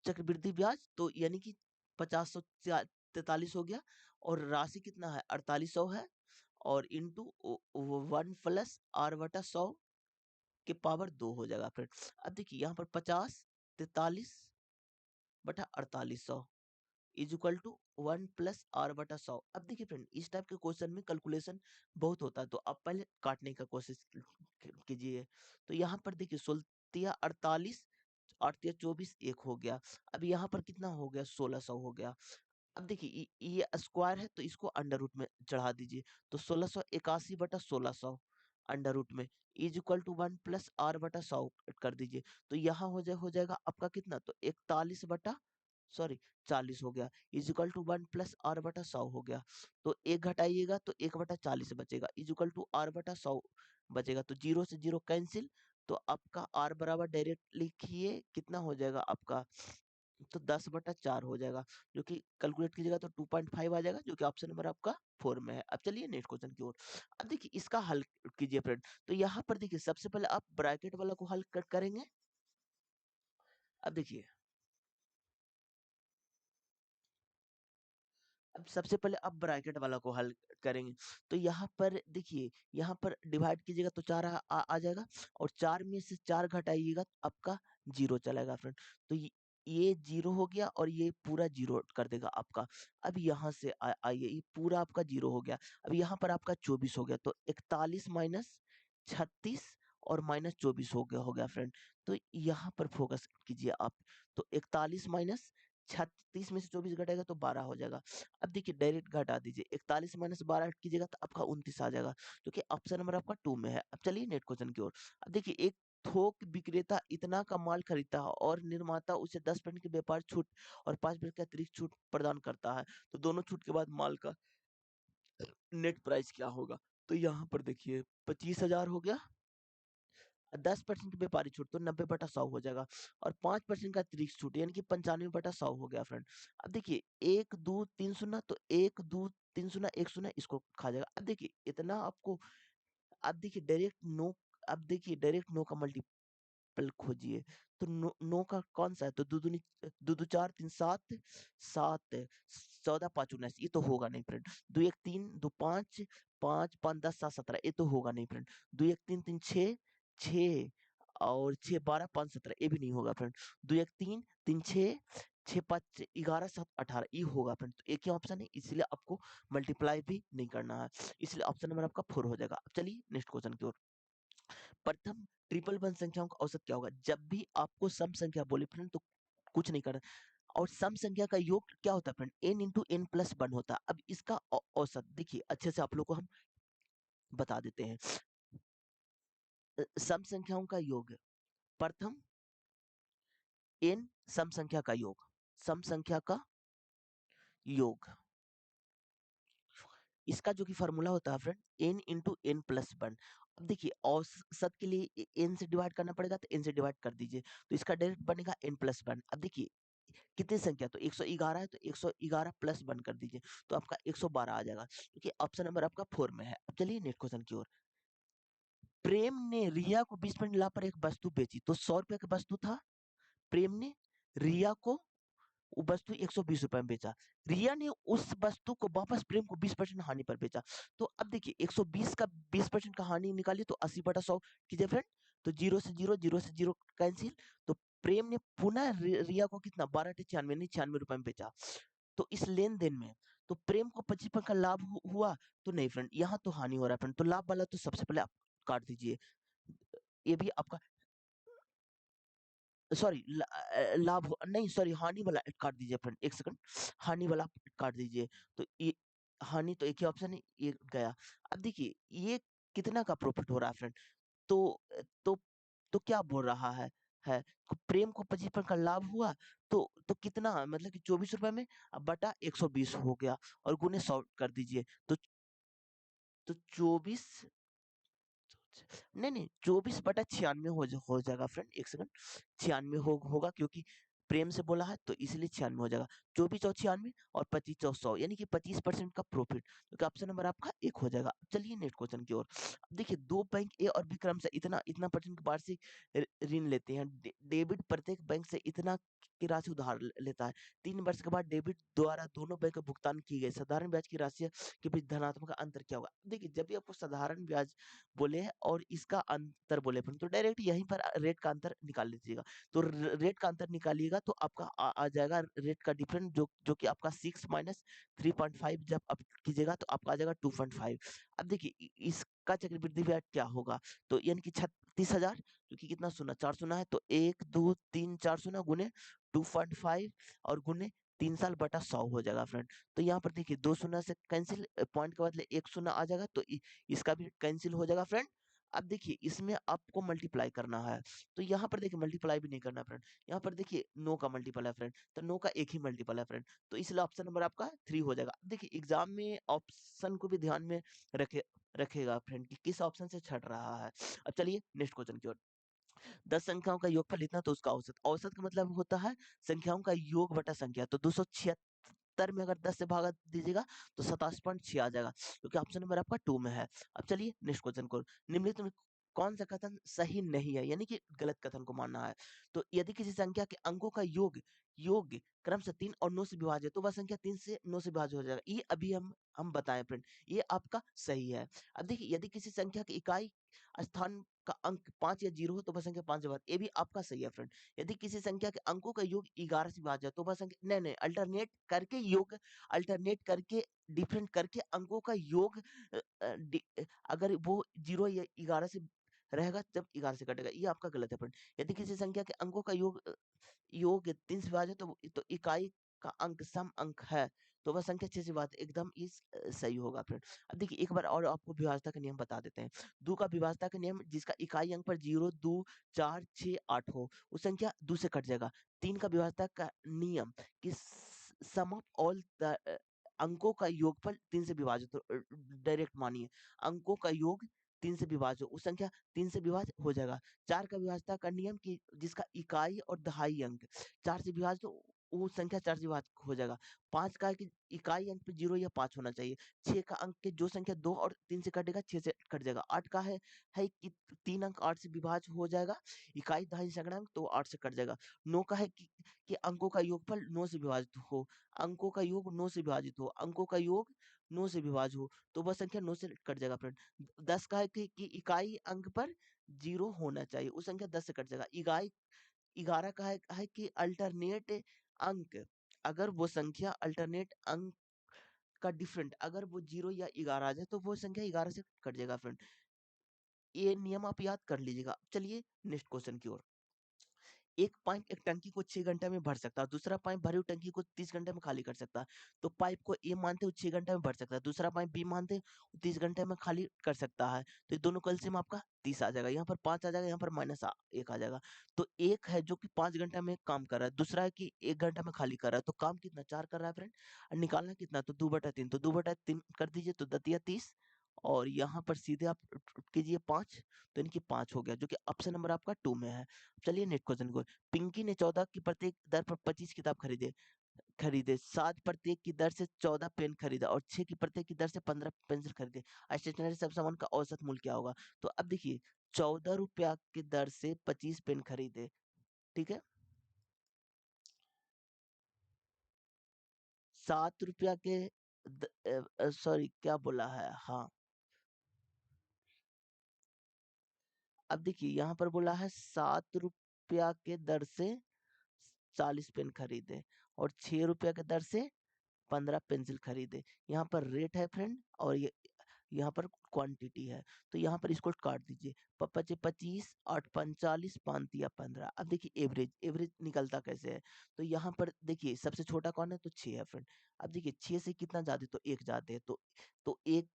चक्रवृद्धि ब्याज, तो यानी कि 5043 हो गया और राशि कितना है 4800 है और इंटू 1 प्लस आर बटा 100 के पावर 2 हो जाएगा फ्रेंड। अब देखिए यहाँ पर 50 43/4800 is equal to 1 plus R बटा 100। अब देखिए फ्रेंड इस टाइप के क्वेश्चन में कैलकुलेशन बहुत होता है, तो आप पहले काटने का कोशिश कीजिए। तो यहाँ पर देखिए 16 48 8 24 1 हो गया। अब यहाँ पर कितना हो गया 1600 हो गया। अब देखिए ये स्क्वायर है तो इसको अंडर रूट में चढ़ा दीजिए, तो 1681/1600 अंडर रूट में is equal to 1 plus R बटा 100 कर दीजिए। तो यहाँ हो जाएगा आपका कितना, तो 40 हो गया is equal to 1 plus R बटा 100 हो गया। तो एक घटाइएगा तो 1/40 बचेगा इज इक्वल टू आर बटा 100 बचेगा, तो जीरो से जीरो कैंसिल। तो आपका आर बराबर डायरेक्ट लिखिए कितना हो जाएगा आपका, तो 10/4 हो जाएगा, जो कि कैलकुलेट कीजिएगा तो 2.5 आ जाएगा, जो कि ऑप्शन नंबर आपका 4 में है। अब चलिए नेक्स्ट क्वेश्चन की ओर। अब देखिए इसका हल कीजिए फ्रेंड। तो यहाँ पर देखिए सबसे पहले आप ब्रैकेट वाला को हल करेंगे। अब देखिए अब सबसे पहले आप ब्रैकेट वाला को हल करेंगे। तो यहाँ पर देखिए यहाँ पर डिवाइड कीजिएगा तो 4 आ जाएगा और 4 में से 4 घटाइएगा तो आपका 0 चलेगा फ्रेंड। तो ये 0 हो गया और ये पूरा 0 कर देगा आपका। अब यहाँ से आइए ये पूरा आपका 0 हो गया। अब यहाँ पर आपका 24 हो गया, तो 41 माइनस 36 और माइनस 24 हो गया फ्रेंड। तो यहाँ पर फोकस कीजिए आप। तो 41 माइनस 36 में से 24 घटेगा तो 12 हो जाएगा। अब देखिए डायरेक्ट घटा दीजिए, 41 माइनस 12 हट कीजिएगा तो आपका 29 आ जाएगा, जो कि ऑप्शन नंबर आपका 2 में है। अब चलिए नेक्स्ट क्वेश्चन की ओर। अब देखिए एक थोक विक्रेता इतना का माल खरीदता है और निर्माता उसे 10% की व्यापार छूट और 5% की अतिरिक्त छूट प्रदान करता है, तो दोनों छूट के बाद माल का नेट प्राइस क्या होगा? तो यहाँ पर देखिए 25,000 हो गया, 10% व्यापारी छूट तो 90/100 हो जाएगा और 5% का अतिरिक्त छूट यानी कि 95/100 हो गया फ्रेंड। अब देखिए 1 2 3 शून्य, तो 1 2 3 शून्य 1 शून्य इसको खा जाएगा। अब देखिए इतना आपको, अब देखिए डायरेक्ट नो, अब देखिए डायरेक्ट नो का मल्टीपल खोजिए। तो नो का कौन सा है, तो दो दूनी दो दो 4 3 7 7 14 5 19 ये तो होगा नहीं फ्रेंड। 2 1 3 2 5 5 5 10 7 17 ये तो होगा नहीं फ्रेंड। 2 1 3 3 6 6 और 6 12 5 17 ये भी नहीं होगा फ्रेंड। 2 1 3 3 6 6 5 11 7 18 ये होगा फ्रेंड। तो एक ही ऑप्शन है, इसलिए आपको मल्टीप्लाई भी नहीं करना है, इसलिए ऑप्शन नंबर आपका 4 हो जाएगा। अब चलिए नेक्स्ट क्वेश्चन की ओर। प्रथम ट्रिपल वन संख्याओं का औसत क्या होगा? जब भी आपको सम संख्या बोले फ्रेंड तो कुछ नहीं करना, और सम संख्या का योग क्या होता है friend, n into N plus one होता है। अब इसका औसत देखिए अच्छे से आप लोग को हम बता देते हैं। सम संख्याओं का योग प्रथम n सम संख्या का योग, सम संख्या का योग, इसका जो कि फॉर्मूला होता है friend n into N plus one. अब देखिए औसत के लिए n से डिवाइड करना पड़ेगा, तो n से डिवाइड कर दीजिए, तो इसका डायरेक्ट बनेगा n प्लस वन। अब देखिए कितनी संख्या, तो 111 है तो 111 प्लस वन कर दीजिए, तो आपका 112 आ जाएगा, क्योंकि ऑप्शन नंबर आपका 4 में है। अब चलिए नेक्स्ट क्वेश्चन की ओर। प्रेम ने रिया को 20 मिनट ला पर एक वस्तु बेची, तो 100 रुपए की वस्तु था, प्रेम ने रिया को वो वस्तु 120 रुपए में बेचा। रिया ने उस वस्तु को वापस प्रेम को 20% हानि पर बेचा। तो अब देखिए 120 का 20% का हानि निकालिए तो 80/100 कीजिए फ्रेंड। तो 0 से 0 कैंसिल। तो प्रेम ने पुनः रिया को कितना 12 नहीं 96 रुपए में बेचा। तो इस लेन-देन में तो प्रेम को 25% का लाभ हुआ तो नहीं फ्रेंड, यहाँ तो हानि हो रहा है फ्रेंड। तो लाभ वाला तो सबसे पहले आप काट दीजिए। ये भी आपका सॉरी लाभ नहीं सॉरी हानि वाला काट दीजिए फ्रेंड, एक सेकंड। हानि वाला काट दीजिए। तो ये हानि तो एक ही ऑप्शन है, ये गया। अब देखिए ये कितना का प्रॉफिट हो रहा है फ्रेंड। तो तो तो क्या बोल रहा है प्रेम को 25% का लाभ हुआ। तो कितना मतलब कि 24 रुपए में बटा 120 हो गया और गुने 100 कर दीजिए। तो 24 नहीं 24/96 हो जाएगा फ्रेंड, एक सेकंड। 96 होगा क्योंकि प्रेम से बोला है तो इसलिए 96 हो जाएगा। 24 और 96 और 25 और 100 यानी कि 25% का प्रॉफिट। तो ऑप्शन नंबर आपका एक हो जाएगा। चलिए नेक्स्ट क्वेश्चन की ओर। अब देखिए दो बैंक ए और बी क्रम से इतना इतना परसेंट की वार्षिक ऋण लेते हैं। डेबिट प्रत्येक बैंक से इतना की राशि उधार लेता है। 3 वर्ष के बाद डेबिट द्वारा दोनों बैंक को भुगतान की गई साधारण ब्याज की राशि के बीच धनात्मक अंतर क्या होगा। देखिए जब भी आपको साधारण ब्याज बोले और इसका अंतर बोले तो डायरेक्ट यहीं पर रेट का अंतर निकाल लीजिएगा। तो रेट का अंतर निकालिएगा तो आपका आ जाएगा रेट का डिफरेंस जो कि आपका 6 माइनस 3.5 जब आप कीजिएगा तो आपका आ जाएगा 2.5। अब देखिए इसका चक्रवृद्धि ब्याज क्या होगा। तो यानी कि 36,000 क्योंकि कितना सुना 4 सुना है तो 1 2 3 4 सुना गुने 2.5 और गुने 3 साल बटा 100 हो जाएगा फ्रेंड। तो यहाँ पर देखिए 2 शून्य से कैंसिल पॉइंट के बदले 1 शून्य आ जाएगा तो इसका भी कैंसिल हो जाएगा फ्रेंड। अब देखिए इसमें आपको मल्टीप्लाई करना है। तो यहाँ पर देखिए मल्टीप्लाई भी नहीं करना फ्रेंड। यहाँ पर देखिए 9 का मल्टीपल है फ्रेंड तो 9 का एक ही मल्टीपल है फ्रेंड। तो इसलिए ऑप्शन नंबर आपका 3 हो जाएगा। देखिए एग्जाम में ऑप्शन को भी ध्यान में रखेगा फ्रेंड कि किस ऑप्शन से छट रहा है। अब चलिए नेक्स्ट क्वेश्चन की ओर। 10 संख्याओं का योगफल इतना तो उसका औसत। औसत का मतलब होता है संख्याओं का योग बटा संख्या। तो 276 में अगर 10 से भागा दीजिएगा तो 27.6 आ जाएगा क्योंकि ऑप्शन नंबर आपका 2 में है। अब चलिए नेक्स्ट क्वेश्चन को। निम्नलिखित में कौन सा कथन सही नहीं है यानी कि गलत कथन को मानना है। तो यदि किसी संख्या के अंकों का योग योग क्रम से 3 और 9 से विभाज्य है तो वह संख्या 3 से 9 से विभाज्य हो जाएगा। ये अभी हम बताएं फ्रेंड, ये आपका सही है। अब देखिए यदि किसी संख्या की इकाई स्थान का अंक 5 या 0 हो तो वह संख्या 5 से विभाज्य, ये भी आपका सही है फ्रेंड। यदि किसी संख्या के अंकों का योग 11 से विभाज्य है तो वह संख्या नहीं अल्टरनेट करके डिफरेंट करके अंकों का योग अगर वो 0 या 11 से रहेगा तब 11 से कटेगा, ये आपका गलत है फ्रेंड। यदि किसी संख्या के अंकों का योग 3 से विभाज्य तो इकाई का अंक सम अंक है तो वह संख्या 6 से विभाज्य एकदम इस सही होगा फ्रेंड। अब देखिए एक बार और आपको विभाज्यता का नियम बता देते हैं। 2 का विभाज्यता का नियम जिसका इकाई अंक पर 0 2 4 6 8 हो उस संख्या 2 से कट जाएगा। 3 का विभाज्यता का नियम कि सम ऑफ ऑल अंकों का योगफल 3 से विभाजित हो। डायरेक्ट मानिए अंकों का योग 3 से विभाज्य उस संख्या 3 से विभाज्य हो जाएगा। 4 का विभाज्यता का नियम कि जिसका इकाई और दहाई अंक 4 से विभाज्य तो वो संख्या 4 से विभाज्य हो जाएगा। 5 का है कि इकाई अंक पे 0 या 5 होना चाहिए। 6 का अंक के जो संख्या 2 और 3 से कटेगा 6 से कट जाएगा। 8 का है कि 3 अंक 8 से विभाज्य हो जाएगा। इकाई दहाई सगड़ांक तो 8 से कट जाएगा। 9 का है कि अंकों का योगफल 9 से विभाजित हो। अंकों का योग 9 से विभाजित हो। अंकों का योग 9 से विभाज्य हो तो वह संख्या 9 से कट जाएगा फ्रेंड। 10 का है कि इकाई अंक पर 0 होना चाहिए उस संख्या 10 से कट जाएगा। इकाई 11 का है कि अल्टरनेट अंक अगर वो संख्या अल्टरनेट अंक का डिफरेंट अगर वो 0 या 11 आ जाए तो वो संख्या 11 से कट जाएगा फ्रेंड। ये नियम आप याद कर लीजिएगा। चलिए नेक्स्ट क्वेश्चन की ओर। एक पाइप एक टंकी को 6 घंटे में भर सकता है, दूसरा पाइप भरी हुई टंकी को 30 घंटे में खाली कर सकता है। तो पाइप को ए मानते हो 6 घंटे में भर सकता है, दूसरा पाइप बी मानते हो 30 घंटे में खाली कर सकता है। तो ये दोनों का एलसीएम आपका 30 आ जाएगा। यहाँ पर 5 आ जाएगा, यहाँ पर माइनस 1 आ जाएगा। तो एक है जो कि 5 घंटे में काम कर रहा है, दूसरा है कि 1 घंटा में खाली कर रहा है। तो काम कितना 4 कर रहा है फ्रेंड और निकालना कितना तो 2/3। तो 2/3 कर दीजिए तो दतिया 30 और यहाँ पर सीधे आप कीजिए 5 तो इनकी 5 हो गया जो कि ऑप्शन नंबर आपका 2 में है। चलिए नेक्स्ट क्वेश्चन को। पिंकी ने 14 की प्रत्येक दर पर 25 किताब खरीदे 7 प्रत्येक की दर से 14 पेन खरीदा और 6 की प्रत्येक की दर से 15 पेंसिल खरीदे। स्टेशनरी सब सामान का औसत मूल्य क्या होगा। तो अब देखिए 14 रुपया की दर से 25 पेन खरीदे, ठीक है। ₹7 के सॉरी क्या बोला है? हाँ, अब देखिए यहाँ पर बोला है ₹7 के दर से 40 पेन खरीदे और ₹6 के दर से 15 पेंसिल खरीदे। यहाँ पर रेट है फ्रेंड और ये यहाँ पर क्वांटिटी है। तो यहाँ पर इसको काट दीजिए। पचे 25, 8 पंच 40, 5 तिया 15। अब देखिए एवरेज, एवरेज निकलता कैसे है? तो यहाँ पर देखिए सबसे छोटा कौन है? तो 6 है फ्रेंड। अब देखिए 6 से कितना ज़्यादा है? तो 1 ज़्यादा है। तो 1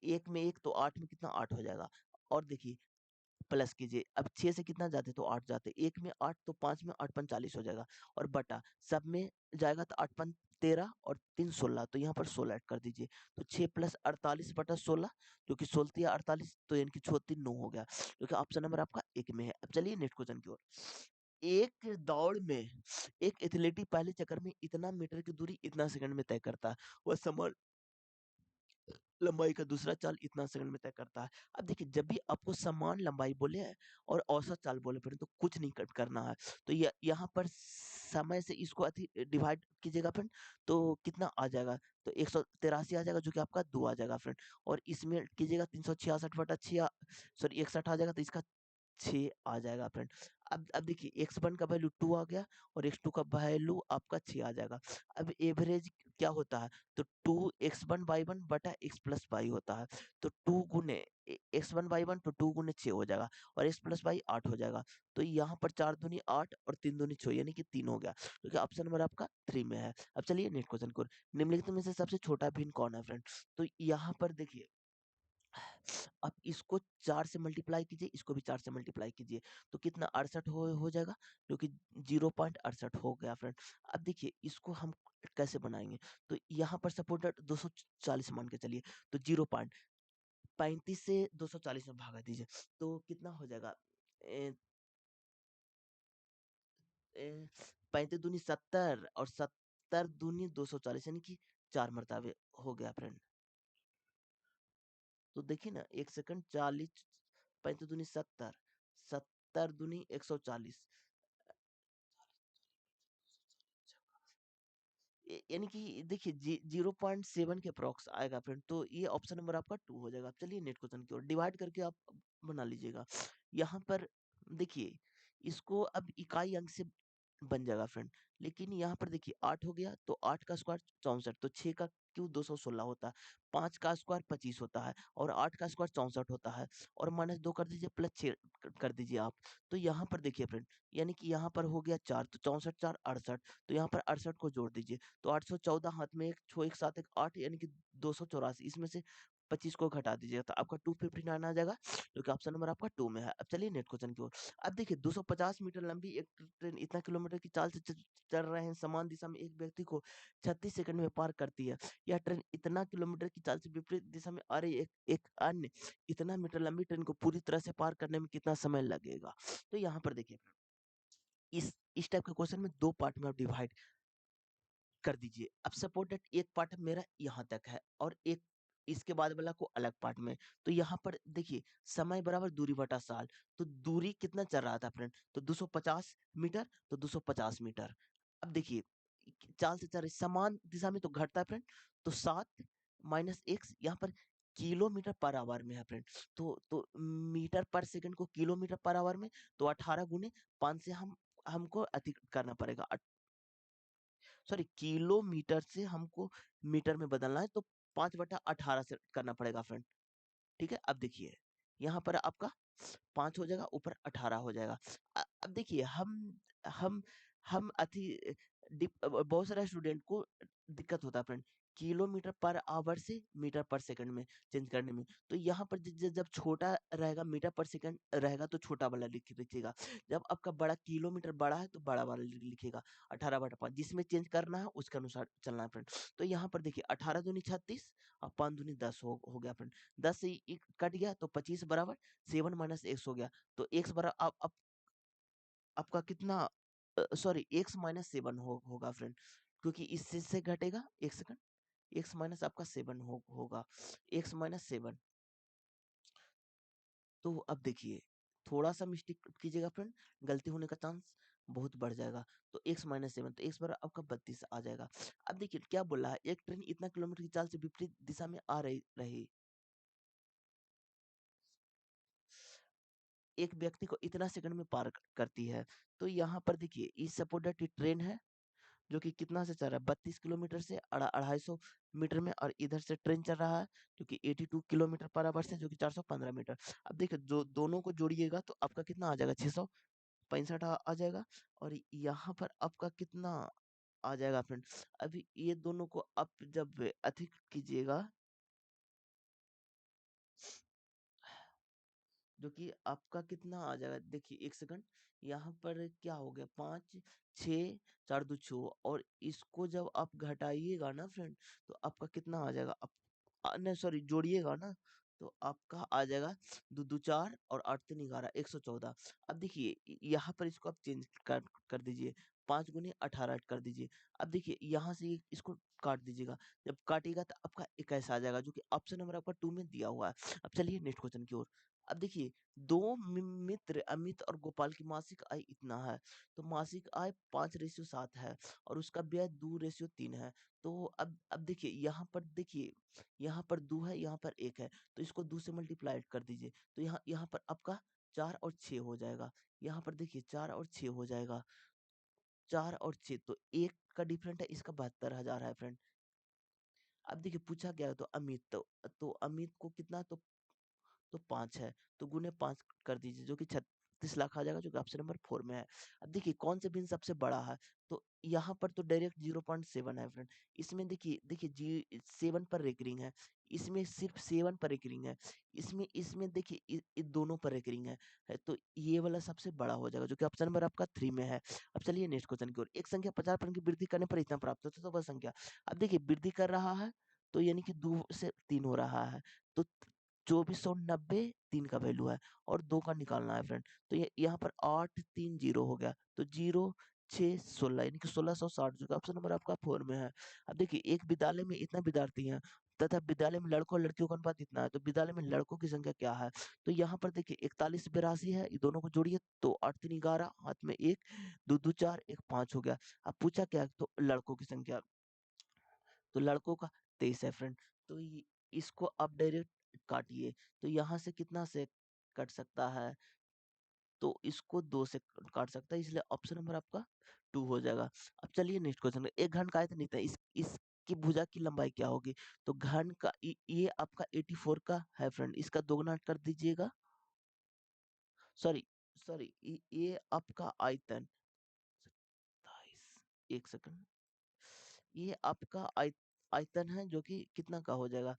1 में 1 तो 8 में कितना? 8 हो जाएगा। और देखिए प्लस कीजिए, अब 6 से कितना जाते तो 8 जाते, 1 में 8 तो 5 में 8 पंच 40 हो जाएगा और बटा सब में जाएगा तो 8 पंच 13 और 3 16 तो यहाँ पर 16 ऐड कर दीजिए। तो 6 प्लस 48 बटा 16 जो कि 16 या 48 तो इनकी 6 9 हो गया जो कि ऑप्शन नंबर आपका एक में है। अब चलिए नेक्स्ट क्वेश्चन की ओर। एक दौड़ में एक एथलीट पहले चक्कर में इतना मीटर की दूरी इतना सेकंड में तय करता है। वह समान लंबाई का दूसरा चाल इतना सेकंड में तय करता है। अब देखिए जब भी आपको समान लंबाई बोले हैं और औसत चाल बोले फिर तो कुछ नहीं कट करना है। तो यहाँ पर समय से इसको अति डिवाइड कीजिएगा फ्रेंड तो कितना आ जाएगा? तो 183 आ जाएगा जो कि आपका 2 आ जाएगा फ्रेंड और इसमें कीजिएगा 366 बटा 6 सॉरी 61 आ जाएगा तो इसका 6 आ जाएगा फ्रेंड। अब देखिए x1 का वैल्यू 2 आ गया और x2 का वैल्यू आपका 6 आ जाएगा। अब एवरेज क्या होता है? तो 2 x1/1 बटा x प्लस वाई होता है। तो 2 गुने x1/1 तो 2 गुने 6 हो जाएगा और x प्लस वाई 8 हो जाएगा। तो यहाँ पर 4 दूनी 8 और 3 दूनी 6 यानी कि 3 हो गया। क्योंकि ऑप्शन नंबर आपका 3 में है। अब चलिए नेक्स्ट क्वेश्चन को। निम्नलिखित में से सबसे छोटा भिन्न कौन है फ्रेंड? तो यहाँ पर देखिए आप इसको 4 से मल्टीप्लाई कीजिए, इसको भी 4 से मल्टीप्लाई कीजिए, तो कितना 68 हो जाएगा, जो कि 0.68 हो गया फ्रेंड। अब देखिए इसको हम कैसे बनाएँगे? तो यहाँ पर सपोर्टेड 240 मान के चलिए, तो 0.35 से 240 में भागा दीजिए, तो कितना हो जाएगा? ए ए 35 दूनी 70 और 70 दूनी 240 यानी कि 4 मर्ताबे हो गया फ्रेंड। तो देखिए ना 1 सेकंड 40 35 दूनी 70 70 दूनी 140 यानी कि देखिए 0.7 के अप्रॉक्स आएगा फ्रेंड तो ये ऑप्शन नंबर आपका 2 हो जाएगा। चलिए नेक्स्ट क्वेश्चन की ओर डिवाइड करके आप बना लीजिएगा। यहाँ पर देखिए इसको अब इकाई अंक से बन जाएगा फ्रेंड। लेकिन यहाँ पर देखिए 8 हो गया तो 8 का स्क्वायर 64 तो 6 का क्यूब 216 होता है। 5 का स्क्वायर 25 होता है और 8 का स्क्वायर 64 होता है और माइनस 2 कर दीजिए प्लस 6 कर दीजिए आप। तो यहाँ पर देखिए फ्रेंड यानी कि यहाँ पर हो गया 4 तो 64 4 68 तो यहाँ पर 68 को जोड़ दीजिए। तो 814 हाथ में एक छो एक साथ एक 8 यानी कि 284 इसमें से 25 को घटा दीजिएगा तो आपका 259 आ जाएगा जो कि ऑप्शन नंबर आपका 2 में है। अब चलिए नेक्स्ट क्वेश्चन की ओर। अब देखिए 250 मीटर लंबी एक ट्रेन इतना किलोमीटर की चाल से चल रहे हैं समान दिशा में एक व्यक्ति को 36 सेकंड में पार करती है। यह ट्रेन इतना किलोमीटर की चाल से विपरीत दिशा में आ रही एक अन्य इतना मीटर लंबी ट्रेन को पूरी तरह से पार करने में कितना समय लगेगा? तो यहाँ पर देखिए इस टाइप के क्वेश्चन में 2 पार्ट में आप डिवाइड कर दीजिए। अब सपोज दैट एक पार्ट मेरा यहाँ तक है और एक इसके बाद वाला को अलग पार्ट में। तो यहाँ पर देखिए समय बराबर दूरी बटा साल। तो दूरी कितना चल रहा था फ्रेंड? तो 250 मीटर तो 250 मीटर। अब देखिए चाल से चल रही समान दिशा में तो घटता है फ्रेंड। तो 7 माइनस एक्स यहाँ पर किलोमीटर पर आवर में है फ्रेंड। तो मीटर पर सेकंड को किलोमीटर पर आवर में तो 18 गुने 5 से हम हमको अधिक करना पड़ेगा सॉरी किलोमीटर से हमको मीटर में बदलना है तो 5/18 से करना पड़ेगा फ्रेंड। ठीक है अब देखिए यहाँ पर आपका 5 हो जाएगा ऊपर 18 हो जाएगा। अब देखिए हम हम अति बहुत सारे स्टूडेंट को दिक्कत होता है फ्रेंड किलोमीटर पर आवर से मीटर पर सेकंड में चेंज करने में। तो यहाँ पर जब छोटा रहेगा मीटर पर सेकंड रहेगा तो छोटा वाला लिखिएगा। जब आपका बड़ा किलोमीटर बड़ा है तो बड़ा वाला लिखिएगा 18/5 जिसमें चेंज करना है उसके अनुसार चलना है फ्रेंड। तो यहाँ पर देखिए 18 दूनी 36 और 5 दूनी 10 हो गया फ्रेंड। 10 से एक कट गया तो 25 बराबर 7 माइनस एक्स हो गया। तो एक्स बराबर आप आपका कितना सॉरी एक्स माइनस 7 होगा फ्रेंड क्योंकि इससे से घटेगा एक सेकंड एक्स माइनस आपका 7 होगा एक्स माइनस 7। तो अब देखिए थोड़ा सा मिस्टेक कीजिएगा फ्रेंड गलती होने का चांस बहुत बढ़ जाएगा। तो x माइनस 7 तो x बराबर आपका 32 आ जाएगा। अब देखिए क्या बोला है, एक ट्रेन इतना किलोमीटर की चाल से विपरीत दिशा में आ रही रही, एक व्यक्ति को इतना सेकंड में पार करती है। तो यहाँ पर देखिए इस सपोर्टेड ट्रेन है जो कि कितना से चल रहा है, 32 किलोमीटर से 250 मीटर में, और इधर से ट्रेन चल रहा है जो कि 82 किलोमीटर पर आवर से, जो कि 415 मीटर। अब देखिए जो दोनों को जोड़िएगा तो आपका कितना आ जाएगा, 665 आ जाएगा। और यहाँ पर आपका कितना आ जाएगा फ्रेंड, अभी ये दोनों को आप जब अधिक कीजिएगा, जो कि आपका कितना आ जाएगा, देखिए एक सेकंड, यहाँ पर क्या हो गया, 5 6 4 2 6, और इसको जब आप घटाइएगा ना फ्रेंड, तो आपका कितना आ जाएगा, आप नहीं सॉरी जोड़िएगा ना, तो आपका आ जाएगा 2 2 4 और 8 3 11 114। अब देखिए यहाँ पर इसको आप चेंज कर दीजिए, 5 गुने 18 कर दीजिए। अब देखिए यहाँ से इसको काट दीजिएगा, जब काटिएगा तो आपका 21 आ जाएगा, जो कि ऑप्शन नंबर आपका 2 में दिया हुआ है। अब चलिए नेक्स्ट क्वेश्चन की ओर। अब देखिए दो मित्र अमित और गोपाल की मासिक आय इतना है, तो मासिक आय 5:7 है और उसका व्यय 2:3 है। तो अब देखिए यहाँ पर 2 है, यहाँ पर 1 है, तो इसको 2 से मल्टीप्लाई कर दीजिए, तो यहाँ यहाँ पर आपका 4 और 6 हो जाएगा। यहाँ पर देखिए 4 और 6 हो जाएगा, 4 और 6, तो 1 का डिफरेंट है, इसका 72,000 है फ्रेंड। अब देखिए पूछा गया है तो अमित, तो अमित को कितना, तो 5 है, तो गुने 5 कर दीजिए, जो कि 36 लाख आ जाएगा, जो कि ऑप्शन नंबर 4 में है। अब देखिए कौन से भिन्न सबसे बड़ा है, तो यहाँ पर तो डायरेक्ट 0.7 है फ्रेंड। इसमें देखिए देखिए जी 7 पर रेकरिंग है, इसमें सिर्फ 7 पर रेकरिंग है, इसमें इसमें देखिए दोनों पर रेकरिंग है, तो ये वाला सबसे बड़ा हो जाएगा, जो कि ऑप्शन नंबर आपका 3 में है। अब चलिए नेक्स्ट क्वेश्चन की ओर। एक संख्या 50% की वृद्धि करने पर इतना प्राप्त होता है, तो वह संख्या, अब देखिए वृद्धि कर रहा है, तो यानी कि 2 से 3 हो रहा है, तो 2490 3 का वैल्यू है और 2 का निकालना है फ्रेंड। तो ये यहाँ पर 830 हो गया, तो 0 6 16 यानी कि 1660, जो कि ऑप्शन नंबर आपका 4 में है। अब देखिए एक विद्यालय में इतना विद्यार्थी हैं तथा विद्यालय में लड़कों और लड़कियों का अनुपात इतना है, तो विद्यालय में लड़कों की संख्या क्या है, तो यहाँ पर देखिए 41 82 है, ये दोनों को जोड़िए तो 8 3 11, हाथ में 1 2 2 4 1 5 हो गया। अब पूछा क्या है, तो लड़कों की संख्या, तो लड़कों का 23 है फ्रेंड। तो इसको आप डायरेक्ट काटिए, तो यहाँ से कितना से कट सकता है, तो इसको 2 से काट सकता है, इसलिए ऑप्शन नंबर आपका 2 हो जाएगा। अब चलिए नेक्स्ट क्वेश्चन, एक घन का आयतन इतना है, इसकी भुजा की लंबाई क्या होगी, तो घन का ये आपका 84 का है फ्रेंड, इसका दोगुना कर दीजिएगा, सॉरी सॉरी ये आपका आयतन 27, एक सेकंड, ये आपका आयतन है, जो कि कितना का हो जाएगा,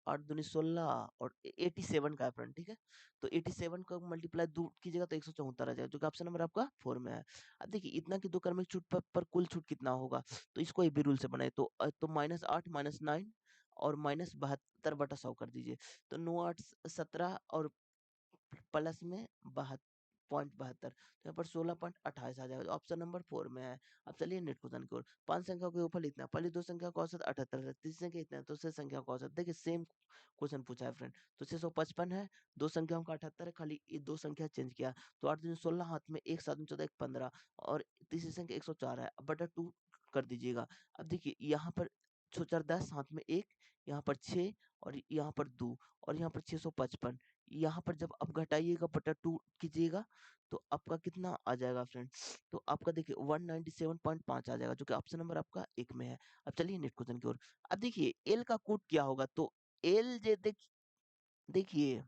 8 दूनी 16 और 87 का है फ्रेंड, ठीक है। तो 87 का मल्टीप्लाई 2 कीजिएगा तो 174 आ जाएगा, जो कि ऑप्शन नंबर आपका 4 में है। अब देखिए इतना की दो क्रमिक छूट पर कुल छूट कितना होगा, तो इसको एबी रूल से बनाए, तो -8 -9 और -72/100 कर दीजिए, तो 9 8 17 और प्लस में 72.72, तो यहाँ पर 16.28 आ जाएगा, ऑप्शन नंबर 4 में है। अब चलिए नेक्स्ट क्वेश्चन की ओर। 5 संख्याओं के ऊपर इतना, पहली 2 संख्या का औसत 78 है, तीसरी संख्या इतना है, तो शेष संख्या का औसत, देखिए सेम क्वेश्चन पूछा है फ्रेंड, तो 655 है, 2 संख्याओं का 78 है, खाली ये 2 संख्या चेंज किया, तो 8 दूनी 16, हाथ में 1 7 दूनी 14 1 15, और तीसरी संख्या 104 है, अब बटा 2 कर दीजिएगा। अब देखिए यहाँ पर 6 4 10, हाथ में 1, यहाँ पर 6 और यहाँ पर 2 और यहाँ पर 655, यहाँ पर जब आप घटाइएगा बटा 2 कीजिएगा, तो आपका कितना आ जाएगा फ्रेंड, तो आपका देखिए 197.5 आ जाएगा, जो कि ऑप्शन नंबर आपका 1 में है। अब चलिए नेक्स्ट क्वेश्चन की ओर। अब देखिए एल का कोड क्या होगा, तो एल जे देखिए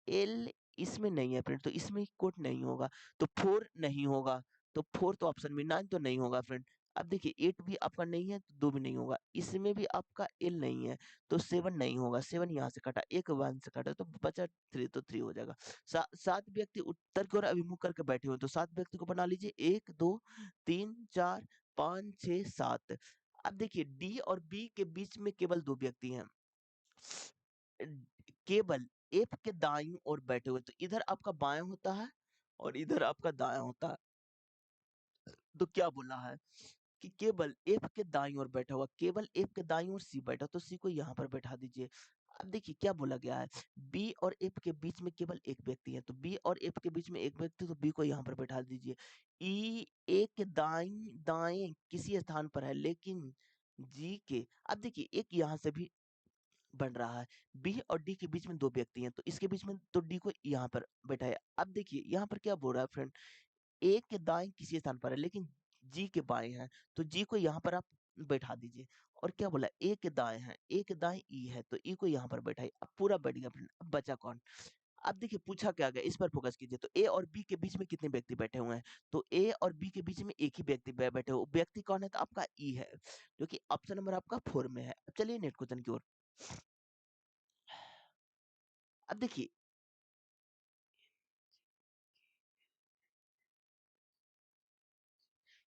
एल इसमें नहीं है फ्रेंड, तो इसमें कोट नहीं होगा, तो 4 नहीं होगा, तो 4 तो ऑप्शन में, 9 तो नहीं होगा फ्रेंड। अब देखिए 8 भी आपका नहीं है, तो 2 भी नहीं होगा, इसमें भी आपका एल नहीं है, तो 7 नहीं होगा, 7 यहाँ से कटा, एक 1 से कटा, तो बचा 3, तो 3 हो जाएगा। 7 व्यक्ति उत्तर की ओर अभिमुख करके बैठे हुए हैं, तो 7 व्यक्ति को बना लीजिए, 1 2 3 4 5 6 7। अब देखिए डी और बी के बीच में केवल 2 व्यक्ति हैं, केवल एफ के दाईं ओर बैठे हुए, तो इधर आपका बायां होता है और इधर आपका दायां होता है, तो क्या बोला है कि केवल एफ के दाईं ओर बैठा हुआ, केवल एफ के दाईं ओर सी बैठा, तो सी को यहाँ पर बैठा दीजिए। अब देखिए क्या बोला गया है, बी और एफ के बीच में केवल एक व्यक्ति है, तो बी और एफ के बीच में एक व्यक्ति, तो बी को यहाँ पर बैठा दीजिए। ई ए के दाई दाएं किसी स्थान पर है, लेकिन जी के, अब देखिए एक यहाँ से भी बन रहा है, बी और डी के बीच में दो व्यक्ति हैं, तो इसके बीच में तो डी को यहाँ पर बैठाया। अब देखिए यहाँ पर क्या बोल रहा है फ्रेंड, ए के दाएं किसी स्थान पर है, लेकिन जी के बाएं है, तो जी को यहाँ पर आप बैठा दीजिए। और क्या बोला, ए के दाएं है, ए के दाएं ई है, तो ई को यहाँ पर बैठाइए। अब पूरा बैठ गया फ्रेंड, अब बचा कौन। अब देखिए पूछा क्या गया, इस पर फोकस कीजिए। तो ए और बी के बीच में कितने व्यक्ति बैठे हुए हैं, तो ए और बी के बीच में एक ही व्यक्ति बैठे हुए, व्यक्ति कौन है, तो आपका ई है, जो कि ऑप्शन नंबर आपका 4 में है। अब चलिए नेक्स्ट क्वेश्चन की ओर। अब देखिए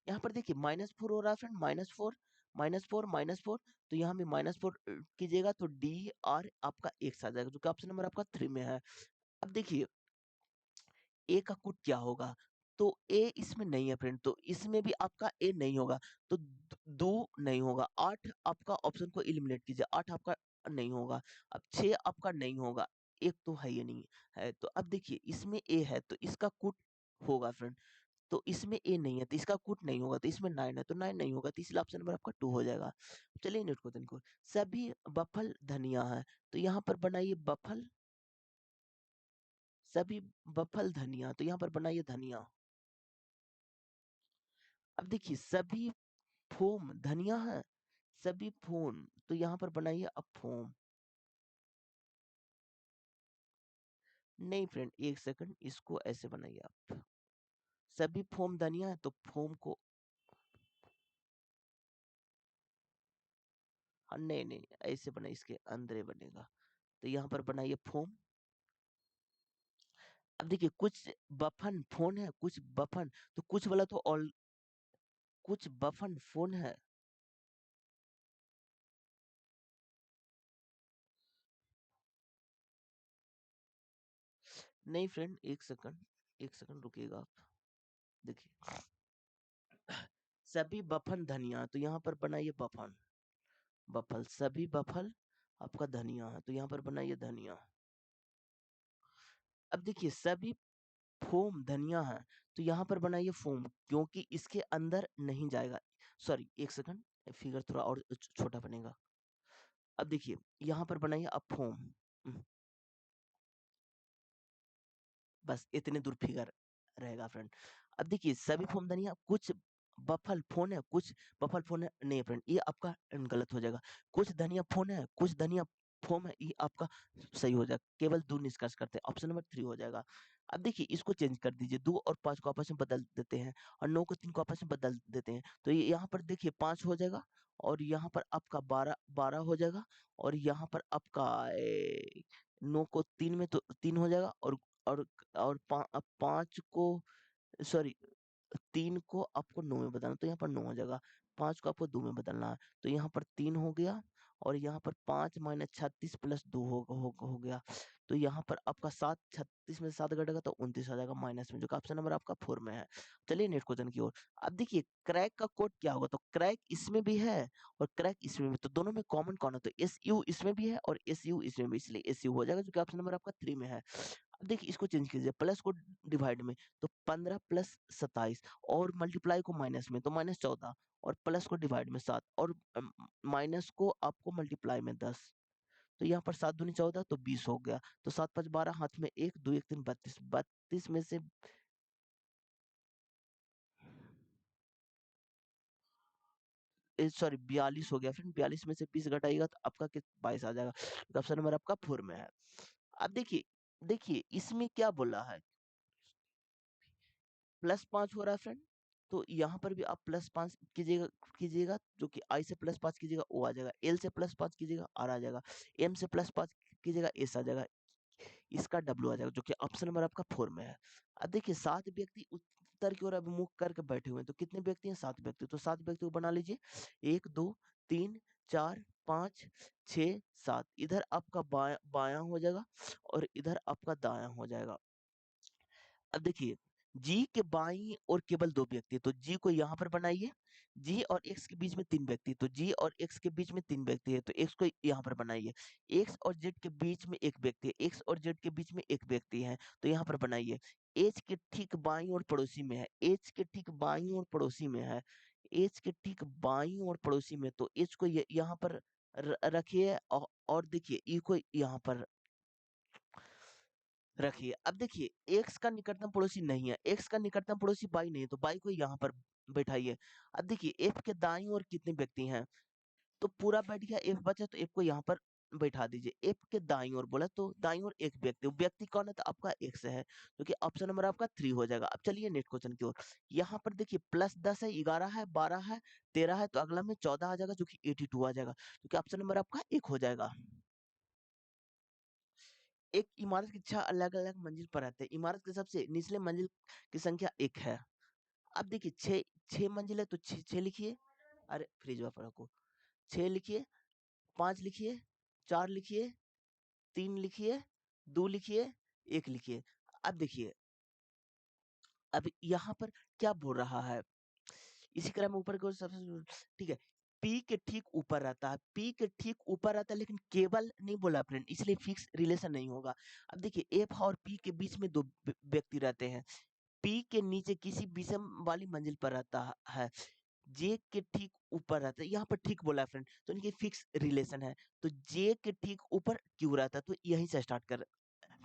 यहाँ पर देखिए -4 हो रहा है फ्रेंड, -4 -4 -4, तो यहाँ भी -4 कीजिएगा, तो डी और आपका एक्स आ जाएगा, जो कि ऑप्शन नंबर आपका 3 में है। अब देखिए ए का कुट क्या होगा, तो ए इसमें नहीं है फ्रेंड, तो इसमें भी आपका ए नहीं होगा, तो दो नहीं होगा। 8 आपका ऑप्शन को एलिमिनेट कीजिए, 8 आपका नहीं होगा। अब 6 आपका नहीं होगा, एक तो है ये नहीं है, तो अब देखिए इसमें ए है, तो इसका कुट होगा फ्रेंड, तो इसमें ए नहीं है, तो इसका कुट नहीं होगा, तो इसमें 9 है, तो 9 नहीं होगा, तो इसलिए ऑप्शन नंबर आपका 2 हो जाएगा। चलिए नेक्स्ट क्वेश्चन को, सभी बफल धनिया है, तो यहाँ पर बनाइए बफल, सभी बफल धनिया, तो यहाँ पर बनाइए धनिया। अब देखिए सभी फोम धनिया है, सभी फोम, तो यहाँ पर बनाइए अब फोम। नहीं फ्रेंड, एक सेकंड, इसको ऐसे बनाइए आप, सभी फोम धनिया है, तो फोम को, हाँ नहीं नहीं ऐसे बनाइए, इसके अंदर ही बनेगा, तो यहाँ पर बनाइए फोम। अब देखिए कुछ बफन फोन है, कुछ बफन, तो कुछ वाला तो ऑल, कुछ बफन फोन है। नहीं फ्रेंड, एक सेकंड रुकिएगा आप, देखिए सभी बफन धनिया, तो यहाँ पर बनाइए बफन, बफल, सभी बफल आपका धनिया है, तो यहाँ पर बनाइए धनिया। अब देखिए सभी फोम धनिया है, तो यहाँ पर बनाइए फोम, क्योंकि इसके अंदर नहीं जाएगा। सॉरी एक सेकंड, फिगर थोड़ा और छोटा बनेगा। अब देखिए यहाँ पर बनाइए अब फोम, बस इतने दूर फिगर रहेगा फ्रेंड। अब देखिए सभी फोम धनिया, कुछ बफल फोन है, कुछ बफल फोन है, नहीं फ्रेंड ये आपका गलत हो जाएगा। कुछ धनिया फोन है, कुछ धनिया फोम है, ये आपका सही हो जाएगा। केवल दो निष्कर्ष करते हैं, ऑप्शन नंबर 3 हो जाएगा। अब देखिए इसको चेंज कर दीजिए, 2 और 5 को आपस में बदल देते हैं, और 9 को 3 को आपस में बदल देते हैं, तो ये यहाँ पर देखिए 5 हो जाएगा, और यहाँ पर आपका 12 12 हो जाएगा, और यहाँ पर आपका 9 को 3 में तो 3 हो जाएगा, और पाँच को, सॉरी 3 को आपको 9 में बदलना, तो यहाँ पर 9 हो जाएगा। 5 को आपको 2 में बदलना है, तो यहाँ पर 3 हो गया, और यहाँ पर 5 माइनस 36 प्लस 2 हो गया, तो यहाँ पर आपका 7, 36 में से 7 घटेगा तो 29 आ जाएगा माइनस में, जो कि ऑप्शन नंबर आपका 4 में है। चलिए नेक्स्ट क्वेश्चन की ओर। अब देखिए क्रैक का कोड क्या होगा, तो क्रैक इसमें भी है और क्रैक इसमें भी, तो दोनों में कॉमन कौन है, तो एस यू इसमें भी है और एस यू इसमें भी, इसलिए एस यू हो जाएगा, जो कि ऑप्शन नंबर आपका 3 में है। अब देखिए इसको चेंज कीजिए, प्लस को डिवाइड में, तो 15 प्लस 27, और मल्टीप्लाई को माइनस में, तो -14, और प्लस को डिवाइड में 7, और माइनस को आपको मल्टीप्लाई में 10, तो यहाँ पर 7 दूनी 14, तो 20 हो गया, तो 7 5 12, हाथ में 1 2 1 3 32, 32 में से सॉरी 42 हो गया, फिर 42 में से 20 घटाइएगा तो आपका 22 आ जाएगा, तो ऑप्शन नंबर आपका 4 में है। अब देखिए, देखिए इसमें क्या बोला है, +5 हो रहा है फ्रेंड, तो यहाँ पर भी आप +5 कीजिएगा, जो कि आई से +5 कीजिएगा ओ आ जाएगा, एल से +5 कीजिएगा आर आ जाएगा, एम से +5 कीजिएगा एस आ जाएगा, इसका डब्ल्यू आ जाएगा, जो कि ऑप्शन नंबर आपका 4 में है। अब देखिए 7 व्यक्ति उत्तर की ओर अभिमुख करके बैठे हुए हैं, तो कितने व्यक्ति हैं, 7 व्यक्ति, तो 7 व्यक्ति को बना लीजिए, 1 2 3 4 5 6 7, इधर आपका बायां बायां हो जाएगा और इधर आपका दायां हो जाएगा। अब देखिए जी के बाईं ओर केवल 2 व्यक्ति हैं, तो जी को यहाँ पर बनाइए। जी और एक्स के बीच में 3 व्यक्ति, तो जी और एक्स के बीच में 3 व्यक्ति है, तो एक्स को यहाँ पर बनाइए। एक्स और जेड के बीच में 1 व्यक्ति है, एक्स और जेड के बीच में 1 व्यक्ति है, तो यहाँ पर बनाइए। एच के ठीक बाईं ओर पड़ोसी में है, एच के ठीक बाईं ओर पड़ोसी में है, एच के ठीक बाईं ओर पड़ोसी में, तो एच को यहाँ पर रखिए और देखिए ई को यहाँ पर रखिए। अब देखिए एक्स का निकटतम पड़ोसी नहीं है, एक्स का निकटतम पड़ोसी बाई नहीं है, तो बाई को यहाँ पर बैठाइए। अब देखिए एफ के दाईं ओर कितने व्यक्ति हैं, तो पूरा बैठ गया, एफ बचा तो एफ को यहाँ पर बैठा दीजिए। एफ के दाईं ओर बोला तो दाईं ओर एक व्यक्ति, वो व्यक्ति कौन है, तो आपका एक्स है, जो कि ऑप्शन नंबर आपका 3 हो जाएगा। अब चलिए नेक्स्ट क्वेश्चन की ओर। यहाँ पर देखिए +10 है, 11 है, 12 है, 13 है, तो अगला में 14 आ जाएगा, जो कि 82 आ जाएगा, जो कि ऑप्शन नंबर आपका 1 हो जाएगा। एक इमारत की 6 अलग-अलग मंजिल पर रहते हैं। इमारत के सबसे निचले मंजिल की संख्या 1 है। अब देखिए 6 मंजिल है तो 6 लिखिए। अरे फ्रिज वापस रखो। 6 लिखिए, 5 लिखिए, 4 लिखिए, 3 लिखिए, 2 लिखिए, 1 लिखिए। अब देखिए, अब यहाँ पर क्या बोल रहा है? इसी क्रम में ऊपर की ओर सबसे ठीक है। पी के ठीक ऊपर रहता है, पी के ठीक ऊपर रहता है, लेकिन केवल नहीं बोला फ्रेंड, इसलिए फिक्स रिलेशन नहीं होगा। अब देखिए एफ और पी के बीच में 2 व्यक्ति रहते हैं। पी के नीचे किसी विषम वाली मंजिल पर रहता है, जे के ठीक ऊपर रहता है, यहाँ पर ठीक बोला है फ्रेंड, तो इनकी फिक्स रिलेशन है। तो जे के ठीक ऊपर क्यू रहता है, तो यहीं से स्टार्ट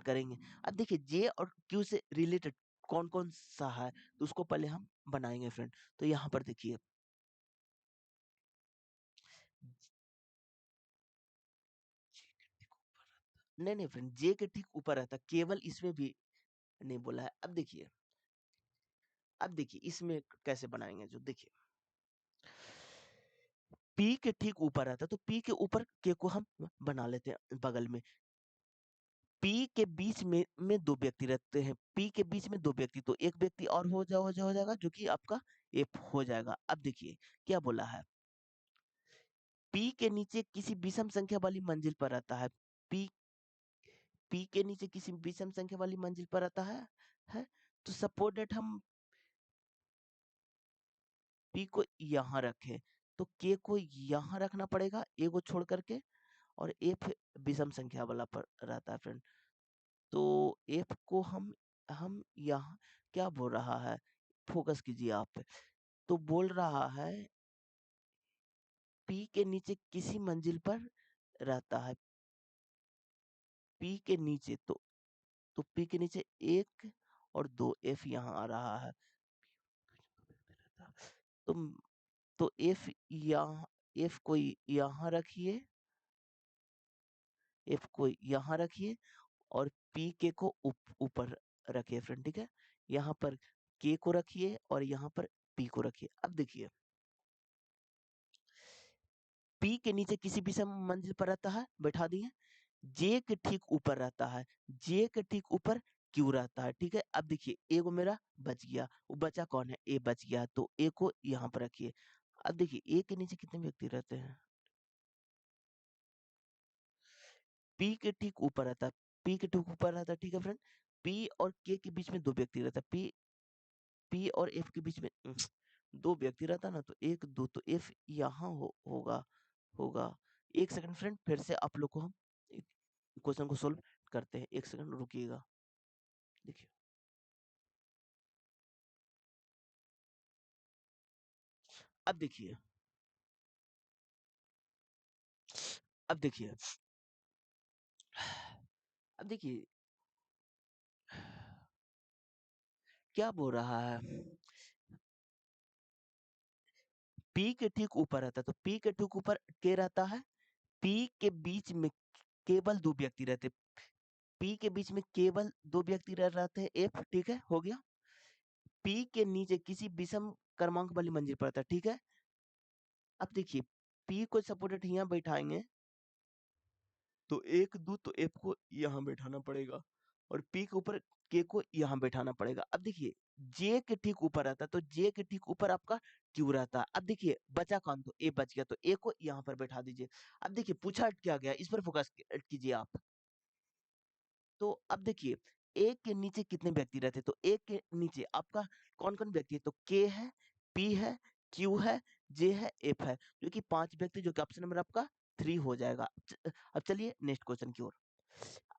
करेंगे। अब देखिए जे और क्यू से रिलेटेड कौन कौन सा है, तो उसको पहले हम बनाएंगे फ्रेंड। तो यहाँ पर देखिए, नहीं नहीं फ्रेंड, जे के ठीक ऊपर रहता है, केवल इसमें भी नहीं बोला है। अब देखिए इसमें कैसे बनाएंगे, जो देखिए पी के ठीक ऊपर रहता है, तो पी के ऊपर के को हम बना लेते हैं बगल में। पी के बीच में 2 व्यक्ति रहते हैं, पी के बीच में 2 व्यक्ति, तो एक व्यक्ति और हो जाएगा, जो कि आपका एफ हो जाएगा। अब देखिए क्या बोला है, पी के नीचे किसी विषम संख्या वाली मंजिल पर रहता है, पी पी के नीचे किसी विषम संख्या वाली मंजिल पर रहता है। तो सपोज दैट हम पी को यहाँ रखें, तो के को यहाँ रखना पड़ेगा, ए को छोड़ करके, और एफ विषम संख्या वाला पर रहता है फ्रेंड। तो एफ को हम यहाँ क्या बोल रहा है, फोकस कीजिए आप पे। तो बोल रहा है पी के नीचे किसी मंजिल पर रहता है, पी के नीचे, तो पी के नीचे 1 और 2, एफ यहाँ आ रहा है। तो तो एफ को यहाँ रखिए, एफ को यहाँ रखिए, और पी के को ऊपर रखिए फ्रेंड, ठीक है। यहाँ पर के को रखिए और यहाँ पर पी को रखिए। अब देखिए पी के नीचे किसी भी मंजिल पर रहता है, बैठा दिए। जे के ठीक ऊपर रहता है, जे के ठीक ऊपर क्यू रहता है, ठीक है। अब देखिए ए को मेरा बच गया, वो बचा कौन है, ए बच गया, तो ए को यहाँ पर रखिए। अब देखिए ए के नीचे कितने व्यक्ति रहते हैं, पी के ठीक ऊपर रहता है, पी के ठीक ऊपर रहता है, ठीक है फ्रेंड। पी और के के बीच में 2 व्यक्ति रहता है, पी पी और एफ के बीच में 2 व्यक्ति रहता ना, तो 1 2, तो एफ यहाँ होगा होगा। एक सेकंड फ्रेंड, फिर से आप लोग को हम क्वेश्चन को सोल्व करते हैं, एक सेकंड रुकिएगा। देखिए अब देखिए अब देखिए अब देखिए क्या बोल रहा है, पी के ठीक ऊपर रहता है, तो पी के ठीक ऊपर के रहता है, पी के बीच में केवल 2 व्यक्ति रहते, पी के बीच में केवल 2 व्यक्ति रहते हैं, एफ, ठीक है, हो गया। पी के नीचे किसी विषम क्रमांक वाली मंजिल पर रहता है, ठीक है। अब देखिए पी को सपोर्टेड यहाँ बैठाएंगे, तो 1 2, तो एफ को यहाँ बैठाना पड़ेगा, और पी के ऊपर के को यहाँ बैठाना पड़ेगा। अब देखिए जे के ठीक ऊपर रहता है, तो जे के ठीक ऊपर आपका क्यू रहता है। अब देखिए बचा कौन, तो ए बच गया, तो ए को यहाँ पर बैठा दीजिए। अब देखिए पूछा क्या गया, इस पर फोकस कीजिए आप। तो अब देखिए ए के नीचे कितने व्यक्ति रहते हैं? तो ए के नीचे आपका कौन-कौन व्यक्ति है? तो के है, पी है, क्यू है, जे है, एफ है, जो कि 5 व्यक्ति जो कि ऑप्शन नंबर आपका 3 हो जाएगा। अब चलिए नेक्स्ट क्वेश्चन की ओर।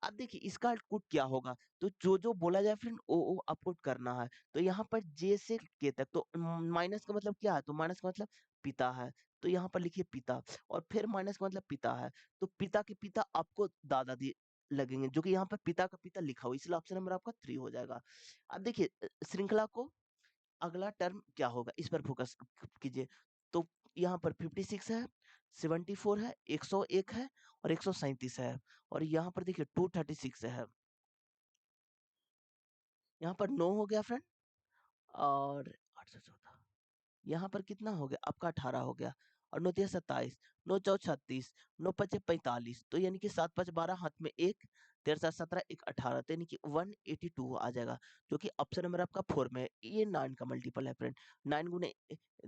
अब देखिए इसका आउटपुट क्या होगा? तो जो-जो बोला जाए फ्रेंड वो आउटपुट करना है। तो यहाँ पर जे से के तक तो माइनस का मतलब क्या है? तो माइनस का मतलब पिता है। तो यहाँ पर लिखिए पिता और फिर माइनस का मतलब पिता है। तो पिता के पिता आपको दादा-दादी लगेंगे जो कि यहाँ पर पिता का पिता लिखा हुआ है इसलिए ऑप्शन नंबर आपका 3 हो जाएगा। अब देखिए श्रृंखला को अगला टर्म क्या होगा इस पर फोकस कीजिए। तो यहाँ पर 56 है, 74 है, 101 है और 137 है और यहाँ पर देखिए 236 है। यहाँ पर 9 हो गया फ्रेंड और 814 यहाँ पर कितना हो गया? आपका 18 हो गया और 9 तिया 27, 9 चौक 36, 9 पचे 45 तो यानी कि 7 5 12 हाथ में 1, 13 7 17 1 18 तो यानी कि 182 आ जाएगा जो कि ऑप्शन नंबर आपका 4 में है। ये 9 का मल्टीपल है फ्रेंड। 9 गुने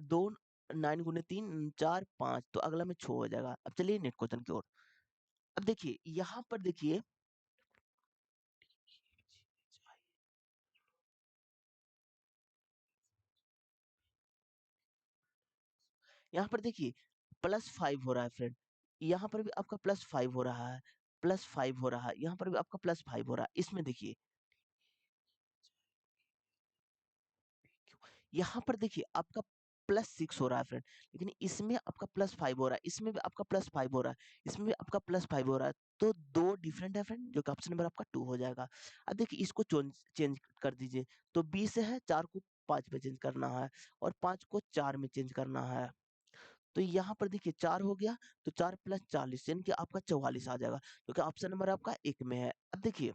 2 9 गुने 3 4 5 तो अगला में 6 हो जाएगा। अब चलिए नेक्स्ट क्वेश्चन की ओर। अब देखिए यहाँ पर देखिए यहाँ पर देखिए +5 हो रहा है फ्रेंड। यहाँ पर भी आपका +5 हो रहा है, +5 हो रहा है, यहाँ पर भी आपका +5 हो रहा है। इसमें देखिए यहाँ पर देखिए आपका +6 हो रहा है फ्रेंड, लेकिन इसमें आपका +5 हो रहा है, इसमें भी आपका +5 हो रहा है, इसमें भी आपका +5 हो रहा है। तो 2 डिफरेंट है फ्रेंड जो कि ऑप्शन नंबर आपका 2 हो जाएगा। अब देखिए इसको चोंज चेंज कर दीजिए। तो 20 से है 4 को 5 में चेंज करना है और 5 को 4 में चेंज करना है। तो यहाँ पर देखिए 4 हो गया तो 4 + 40 यानी कि आपका 44 आ जाएगा, क्योंकि ऑप्शन नंबर आपका 1 में है। अब देखिए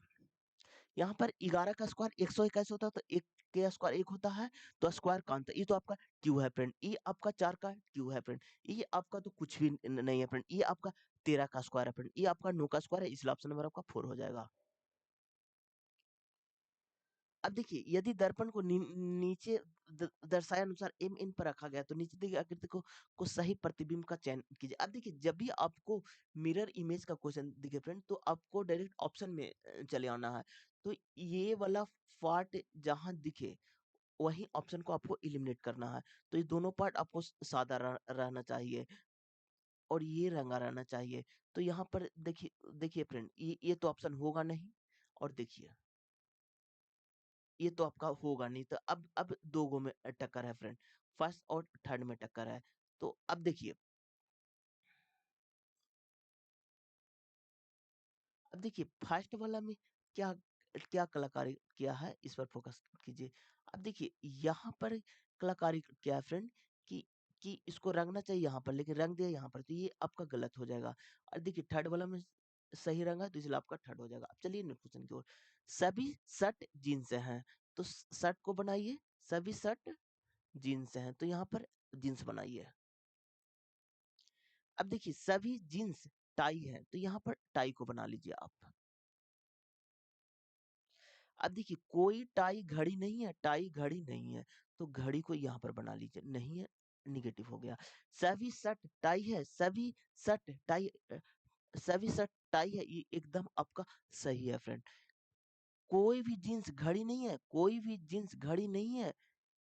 यहाँ पर 11 का स्क्वायर 121 होता है तो 1 के स्क्वायर 1 होता है तो स्क्वायर का आंसर ये तो आपका क्यू है फ्रेंड। ये आपका 4 का क्यू है फ्रेंड। ये आपका तो कुछ भी नहीं है फ्रेंड। ये आपका 13 का स्क्वायर है फ्रेंड। ये आपका 9 का स्क्वायर है इसलिए ऑप्शन नंबर आपका 4 हो जाएगा। अब देखिए यदि दर्पण को नीचे दर्शाए अनुसार एम इन पर रखा गया तो नीचे दी गई आकृति को सही प्रतिबिंब का चयन कीजिए। अब देखिए जब भी आपको मिरर इमेज का क्वेश्चन दिखे फ्रेंड तो आपको डायरेक्ट ऑप्शन में चले आना है। तो ये वाला पार्ट जहां दिखे वही ऑप्शन को आपको एलिमिनेट करना है। तो ये दोनों पार्ट आपको सादा रहना चाहिए और ये रंगा रहना चाहिए। तो यहाँ पर देखिए देखिए फ्रेंड ये तो ऑप्शन होगा नहीं और देखिए ये तो आपका होगा नहीं तो अब 2 गो में टक्कर है फ्रेंड। फर्स्ट और थर्ड में टक्कर है। तो अब देखिए अब देखिए फर्स्ट वाला में क्या क्या कलाकारी किया है इस पर फोकस कीजिए। अब देखिए यहाँ पर कलाकारी क्या है फ्रेंड कि इसको रंगना चाहिए यहाँ पर लेकिन रंग दिया यहाँ पर तो ये आपका गलत हो जाएगा। और देखिए थर्ड वाला में सही रंगा तो इसलिए आपका थर्ड हो जाएगा। अब चलिए नेक्स्ट क्वेश्चन की ओर। सभी शर्ट जीन्स हैं तो शर्ट को बनाइए। सभी शर्ट जीन्स हैं तो यहाँ पर जीन्स बनाइए। अब देखिए सभी जीन्स टाई है तो यहाँ पर टाई को बना लीजिए आप। अब देखिए कोई टाई घड़ी नहीं है, टाई घड़ी नहीं है, तो घड़ी को यहाँ पर बना लीजिए, नहीं है, निगेटिव हो गया। सभी शर्ट टाई है, सभी शर्ट टाई है, ये एकदम आपका सही है फ्रेंड। कोई भी जीन्स घड़ी नहीं है, कोई भी जीन्स घड़ी नहीं है,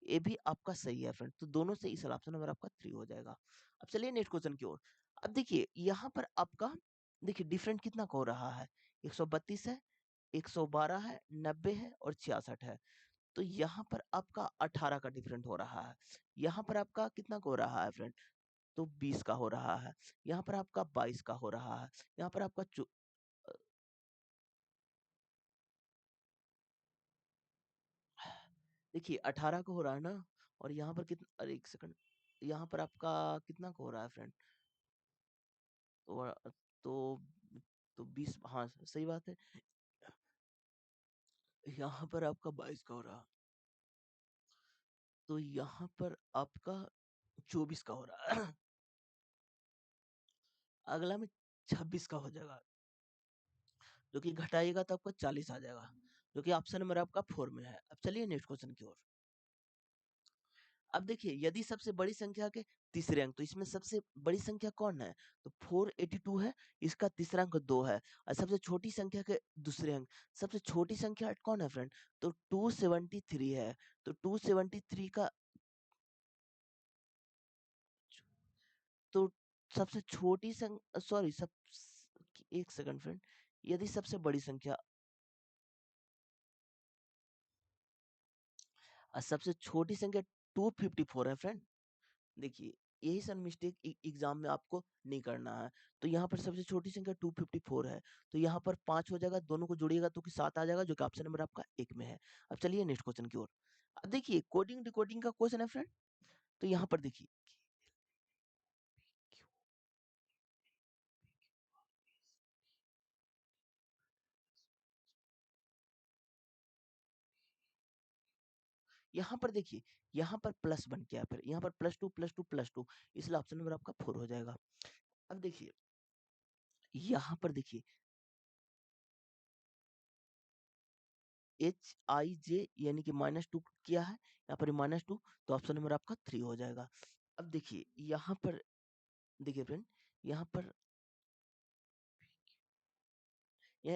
ये भी आपका सही है फ्रेंड। तो दोनों से इस ऑप्शन नंबर आपका 3 हो जाएगा। अब चलिए नेक्स्ट क्वेश्चन की ओर। अब देखिए यहाँ पर आपका देखिए डिफरेंट कितना का हो रहा है, 132 है, 112 है, 90 है और 66 है। तो यहाँ पर आपका 18 का डिफरेंट हो रहा है। यहाँ पर आपका कितना का हो रहा है फ्रेंड? तो 20 का हो रहा है। यहाँ पर आपका 22 का हो रहा है। यहाँ पर आपका देखिए 18 का हो रहा है ना और यहाँ पर कितना, अरे एक सेकंड, यहाँ पर आपका कितना का हो रहा है फ्रेंड? तो तो 20, हाँ सही बात है। यहाँ पर आपका 22 का हो रहा, तो यहाँ पर आपका 24 का हो रहा है। अगला में 26 का हो जाएगा जो कि घटाइएगा तो आपको 40 आ जाएगा जो कि ऑप्शन नंबर आपका 4 में है। अब चलिए नेक्स्ट क्वेश्चन की ओर। अब देखिए यदि सबसे बड़ी संख्या के तीसरे अंक, तो इसमें सबसे बड़ी संख्या कौन है? तो 482 है, इसका तीसरा अंक 2 है। और सबसे छोटी संख्या के दूसरे अंक, सबसे छोटी संख्या कौन है फ्रेंड? तो 273 है। तो 273 का तो सबसे छोटी सॉरी सब, एक सेकंड फ्रेंड, यदि सबसे बड़ी संख्या और सबसे छोटी संख्या 254 है फ्रेंड। देखिए यही सर मिस्टेक एग्जाम में आपको नहीं करना है। तो यहाँ पर सबसे छोटी संख्या 254 है, तो यहाँ पर 5 हो जाएगा, दोनों को जोड़िएगा तो कि 7 आ जाएगा, जो कि ऑप्शन नंबर आपका एक में है। अब चलिए नेक्स्ट क्वेश्चन की ओर। अब देखिए कोडिंग डिकोडिंग का क्वेश्चन है फ्रेंड। तो यहाँ पर देखिए, यहाँ पर देखिए, यहाँ पर प्लस बन गया, फिर यहाँ पर +2 +2 +2, इसलिए ऑप्शन नंबर आपका 4 हो जाएगा। अब देखिए यहाँ पर देखिए HIJ यानी कि -2 किया है, यहाँ पर -2, तो ऑप्शन नंबर आपका 3 हो जाएगा। अब देखिए यहाँ पर देखिए फ्रेंड, यहाँ पर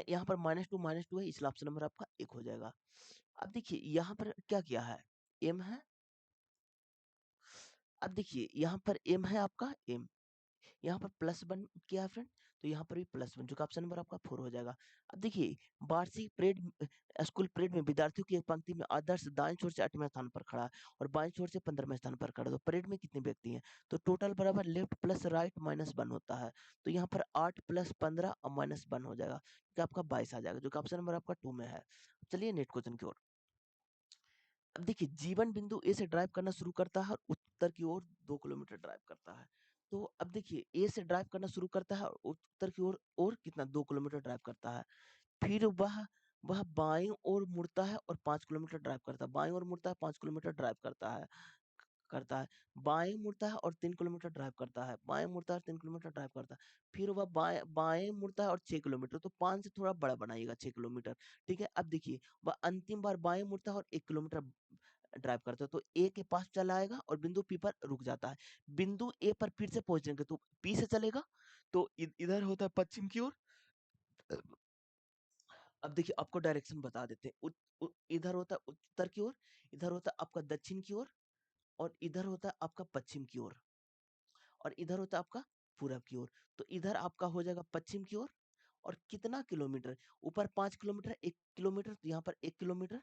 यहाँ पर -2 है, इसलिए ऑप्शन नंबर आपका एक हो जाएगा। अब देखिए यहाँ पर क्या किया है, m है। अब देखिए यहाँ पर m है आपका m, यहाँ पर +1 किया है फ्रेंड, तो यहाँ पर भी +1, जो कि ऑप्शन नंबर आपका 4 हो जाएगा। अब देखिए वार्षिक परेड, स्कूल परेड में विद्यार्थियों की एक पंक्ति में आदर्श दाएं छोर से 8वें स्थान पर खड़ा है और बाएं छोर से 15वें स्थान पर खड़ा है, तो परेड में कितने व्यक्ति हैं? तो टोटल बराबर लेफ्ट प्लस राइट -1 होता है। तो यहाँ पर 8 + 15 और -1 हो जाएगा, तो आपका 22 आ जाएगा, जो कि ऑप्शन नंबर आपका 2 में है। चलिए नेक्स्ट क्वेश्चन की ओर। अब देखिए जीवन बिंदु ए से ड्राइव करना शुरू करता है और उत्तर की ओर 2 किलोमीटर ड्राइव करता है। तो अब देखिए ए से ड्राइव करना शुरू करता है और उत्तर की ओर और कितना 2 किलोमीटर ड्राइव करता है। फिर वह बाईं ओर मुड़ता है और 5 किलोमीटर ड्राइव करता है, बाईं ओर मुड़ता है 5 किलोमीटर ड्राइव करता है, बाएं मुड़ता है और 3 किलोमीटर ड्राइव करता है, बाएं मुड़ता है और 3 किलोमीटर ड्राइव करता है। फिर वह बाएं बाएं मुड़ता है और 6 किलोमीटर, तो 5 से थोड़ा बड़ा बनाइएगा 6 किलोमीटर। ठीक है, अब देखिए वह अंतिम बार बाएं मुड़ता है और 1 किलोमीटर ड्राइव करते हो, तो ए के पास चला आएगा और बिंदु पी पर रुक जाता है। बिंदु ए पर फिर से पहुंचने के तो पी से चलेगा, तो इधर होता है पश्चिम की ओर। अब देखिए आपको डायरेक्शन बता देते हैं, इधर होता है उत्तर की ओर, इधर होता है आपका दक्षिण की ओर, और इधर होता है आपका पश्चिम की ओर, और इधर होता है आपका पूरब की ओर। तो इधर आपका हो जाएगा पश्चिम की ओर। और कितना किलोमीटर, ऊपर 5 किलोमीटर, 1 किलोमीटर, तो यहाँ पर 1 किलोमीटर,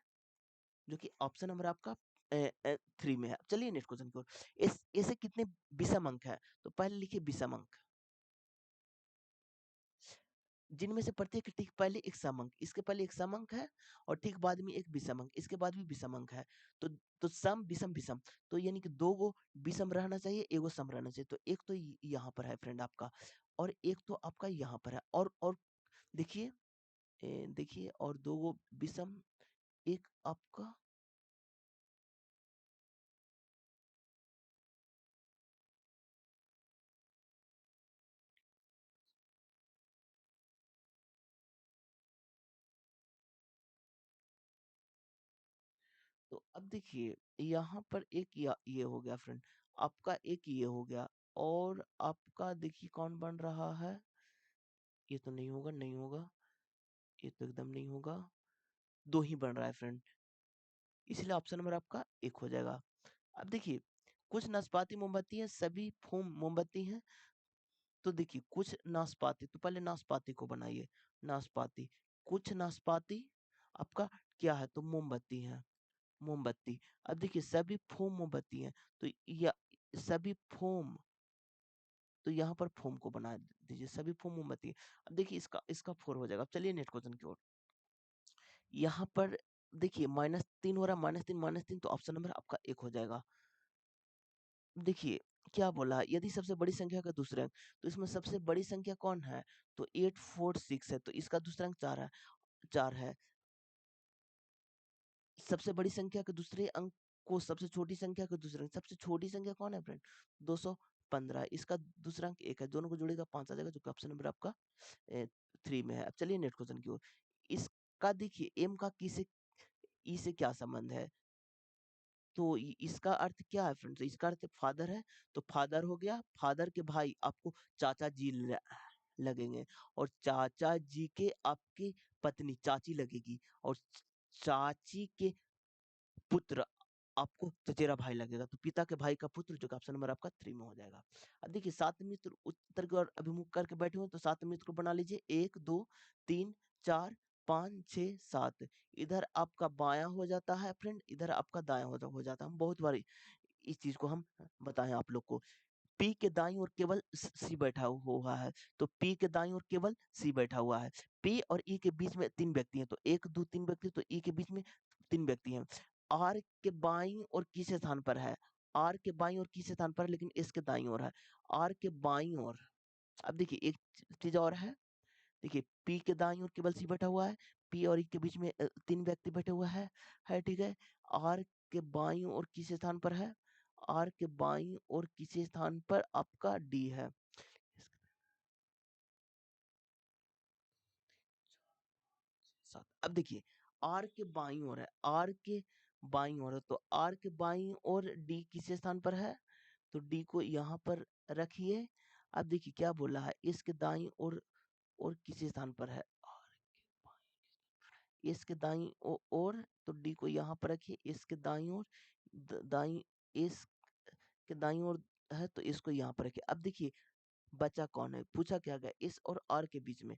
जो कि ऑप्शन नंबर आपका 3 में है। चलिए नेक्स्ट क्वेश्चन की ओर। इस ऐसे कितने विषम अंक है? तो पहले लिखिए विषम अंक, जिनमें से प्रत्येक ठीक पहले एक समंक, इसके पहले एक समंक है, और ठीक बाद में एक विषम अंक, इसके बाद भी विषम अंक है। तो सम विषम विषम, तो यानी कि दो गो विषम रहना चाहिए, एगो सम रहना चाहिए। तो एक तो यहाँ पर है फ्रेंड आपका, और एक तो आपका यहाँ पर है, और देखिए देखिए, और दो गो विषम, एक आपका, तो अब देखिए यहाँ पर एक ये हो गया फ्रेंड, आपका एक ये हो गया, और आपका देखिए कौन बन रहा है, ये तो नहीं होगा, नहीं होगा, ये तो एकदम नहीं होगा, दो ही बन रहा है फ्रेंड, इसलिए ऑप्शन नंबर आपका एक हो जाएगा। अब देखिए कुछ नाशपाती मोमबत्ती है, सभी फोम मोमबत्ती हैं। तो देखिए कुछ नाशपाती, तो पहले नाशपाती को बनाइए, नाशपाती, कुछ नाशपाती आपका क्या है, तो मोमबत्ती है, मोमबत्ती। अब देखिए सभी फोम मोमबत्ती हैं, तो या सभी फोम, तो यहाँ पर फोम को बना दीजिए, सभी फोम मोमबत्ती है। अब देखिए इसका इसका 4 हो जाएगा। अब चलिए नेक्स्ट क्वेश्चन की ओर। यहाँ पर देखिए -3 हो रहा है, -3 तो ऑप्शन नंबर आपका एक हो जाएगा। देखिए क्या बोला है, यदि सबसे बड़ी संख्या का दूसरे अंक, तो इसमें सबसे बड़ी संख्या कौन है, तो 846 है, तो इसका दूसरा अंक 4 है, 4 है। सबसे बड़ी संख्या के दूसरे अंक को सबसे छोटी संख्या के दूसरे अंक, सबसे छोटी संख्या कौन है फ्रेंड, 215, इसका दूसरा अंक एक है, दोनों को जोड़ेगा 5 आ जाएगा, जो कि ऑप्शन नंबर आपका 3 में है। अब चलिए नेक्स्ट क्वेश्चन की ओर। इसका देखिए एम का की से ई से क्या संबंध है, तो इसका अर्थ क्या है फ्रेंड्स? इसका अर्थ फादर है, तो फादर हो गया, फादर के भाई आपको चाचा जी लगेंगे, और चाचा जी के आपकी पत्नी चाची लगेगी, और चाची के पुत्र आपको चचेरा भाई लगेगा, तो पिता के भाई का पुत्र, जो कि ऑप्शन नंबर आपका 3 में हो जाएगा। अब देखिए 7 मित्र उत्तर की ओर अभिमुख करके बैठे हुए हैं, तो 7 मित्र को बना लीजिए, 1 2 3 4 5 6 7। इधर आपका बायां हो जाता है फ्रेंड, इधर आपका दायां हो जाता है। हम बहुत बार इस चीज को हम बताएं आप लोग को। पी के दाईं ओर केवल सी बैठा हुआ है, तो पी के दाईं ओर केवल सी बैठा हुआ है। पी और ई के बीच में 3 व्यक्ति हैं, तो 1 2 3 व्यक्ति, तो ई के बीच में 3 व्यक्ति हैं। आर के बाईं ओर किस स्थान पर है? आर के बाईं ओर किस स्थान पर है, लेकिन इसके दाईं ओर है। आर के बाईं ओर, अब देखिए एक चीज और है, देखिए पी के दाईं ओर केवल सी बैठा हुआ है, पी और ई के बीच में 3 व्यक्ति बैठे हुए है ठीक है। आर के बाईं ओर किस स्थान पर है? आर के बाईं ओर किसी स्थान पर आपका डी है। अब देखिए आर के बाईं ओर है, आर के बाईं ओर है, तो आर के बाईं ओर डी किस स्थान पर है? तो डी को यहाँ पर रखिए। अब देखिए क्या बोला है, इसके दाईं और किस स्थान पर है? इसके दाईं ओर, तो डी को यहाँ पर रखिए। इसके दाईं ओर, दाईं, इस के दाईं ओर है, तो इसको यहाँ पर रखिए। अब देखिए बचा कौन है, पूछा क्या गया, इस और आर के बीच में,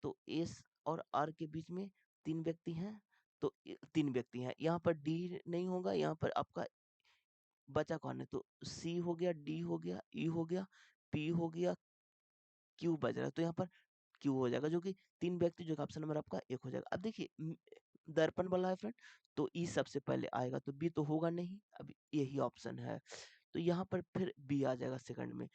तो इस और आर के बीच में 3 व्यक्ति हैं, तो 3 व्यक्ति हैं, यहाँ पर डी नहीं होगा, यहाँ पर आपका बचा कौन है, तो सी हो गया, डी हो गया, ई हो गया, पी हो गया, क्यू बच रहा है, तो यहाँ पर क्यू हो जाएगा, जो कि 3 व्यक्ति, जो कि ऑप्शन नंबर आपका 1 हो जाएगा। अब देखिए दर्पण वाला है फ्रेंड, तो ई सबसे पहले आएगा, तो बी तो होगा नहीं, अब यही ऑप्शन है, तो यहाँ पर फिर बी आ जाएगा सेकंड में।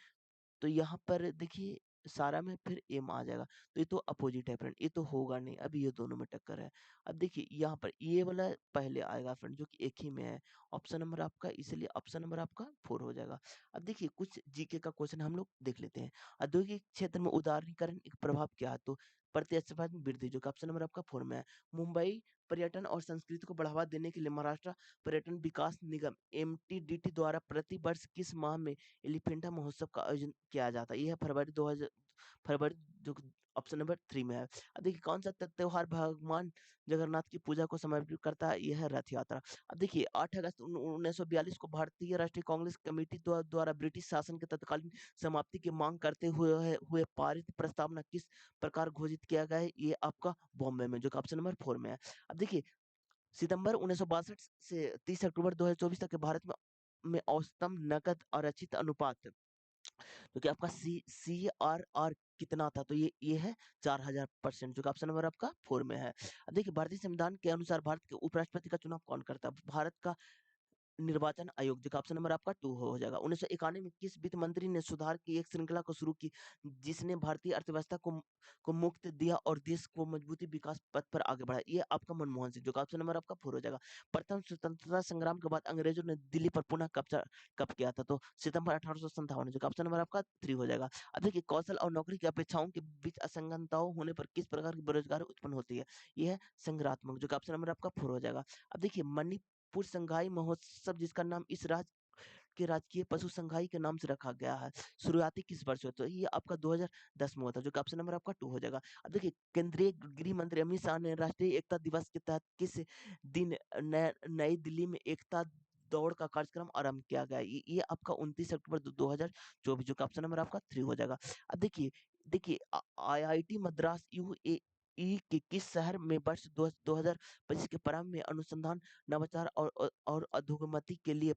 तो यहाँ पर देखिए सारा में फिर एम आ जाएगा, तो ये तो अपोजिट है फ्रेंड, ये तो होगा नहीं, अभी ये दोनों में टक्कर है। अब देखिए यहाँ पर ये वाला पहले आएगा फ्रेंड, जो कि एक ही में है, ऑप्शन नंबर आपका, इसलिए ऑप्शन नंबर आपका 4 हो जाएगा। अब देखिए कुछ जीके का क्वेश्चन हम लोग देख लेते हैं। औद्योगिक क्षेत्र में उदारीकरण एक प्रभाव क्या है, तो प्रतिस्पर्धा में वृद्धि, जो कि ऑप्शन नंबर आपका 4 में है। मुंबई पर्यटन और संस्कृति को बढ़ावा देने के लिए महाराष्ट्र पर्यटन विकास निगम एमटीडीटी द्वारा प्रति वर्ष किस माह में एलिफेंटा महोत्सव का आयोजन किया जाता है? यह है फरवरी 2000, फरवरी, जो ऑप्शन नंबर 3 में है। अब देखिए कौन सा त्योहार भगवान जगन्नाथ की पूजा को समर्पित करता है? यह है रथ यात्रा। अब देखिए 8 अगस्त 1942 को भारतीय राष्ट्रीय कांग्रेस कमेटी द्वारा ब्रिटिश शासन के तत्कालीन समाप्ति की मांग करते हुए पारित प्रस्तावना किस प्रकार घोषित किया गया है? ये आपका बॉम्बे में, जो कि ऑप्शन नंबर 4 में है। अब देखिए सितंबर 1962 से 30 अक्टूबर 2024 तक के भारत में औसतम नकद आरक्षित अनुपात, तो कि आपका CRR कितना था? तो ये है 4000%, जो कि ऑप्शन नंबर आपका 4 में है। अब देखिए भारतीय संविधान के अनुसार भारत के उपराष्ट्रपति का चुनाव कौन करता है? भारत का निर्वाचन आयोग, जो ऑप्शन नंबर आपका 2 हो जाएगा। 1991 में किस वित्त मंत्री ने सुधार की एक श्रृंखला को शुरू की, जिसने भारतीय अर्थव्यवस्था को मुक्त दिया और देश को मजबूती विकास पथ पर आगे बढ़ाया? ये आपका मनमोहन सिंह, जो ऑप्शन नंबर आपका 4 हो जाएगा। प्रथम स्वतंत्रता संग्राम के बाद अंग्रेजों ने दिल्ली पर पुनः कब्जा कब किया था? तो सितंबर 1857, जो ऑप्शन नंबर आपका 3 हो जाएगा। अब देखिए कौशल और नौकरी की अपेक्षाओं के बीच असंगतताओं होने पर किस प्रकार की बेरोजगारी उत्पन्न होती है? यह है संग्रात्मक, जो ऑप्शन नंबर आपका 4 हो जाएगा। अब देखिए मणिपुर संगाई महोत्सव, जिसका नाम इस राज्य के राजकीय पशु संग्रहालय के नाम से रखा गया है, शुरुआती किस वर्ष हुआ? तो ये आपका 2010 में हुआ था, जो कि ऑप्शन नंबर आपका 2 हो जाएगा। अब देखिए केंद्रीय गृह मंत्री अमित शाह ने राष्ट्रीय एकता दिवस के तहत किस दिन नई दिल्ली में एकता दौड़ का कार्यक्रम आरंभ किया गया? ये आपका 29 अक्टूबर 2024, जो कि ऑप्शन नंबर आपका 3 हो जाएगा। अब देखिए देखिए IIT मद्रास UAE के किस शहर में वर्ष 2025 के प्रारंभ में अनुसंधान, नवाचार और अधोगति के लिए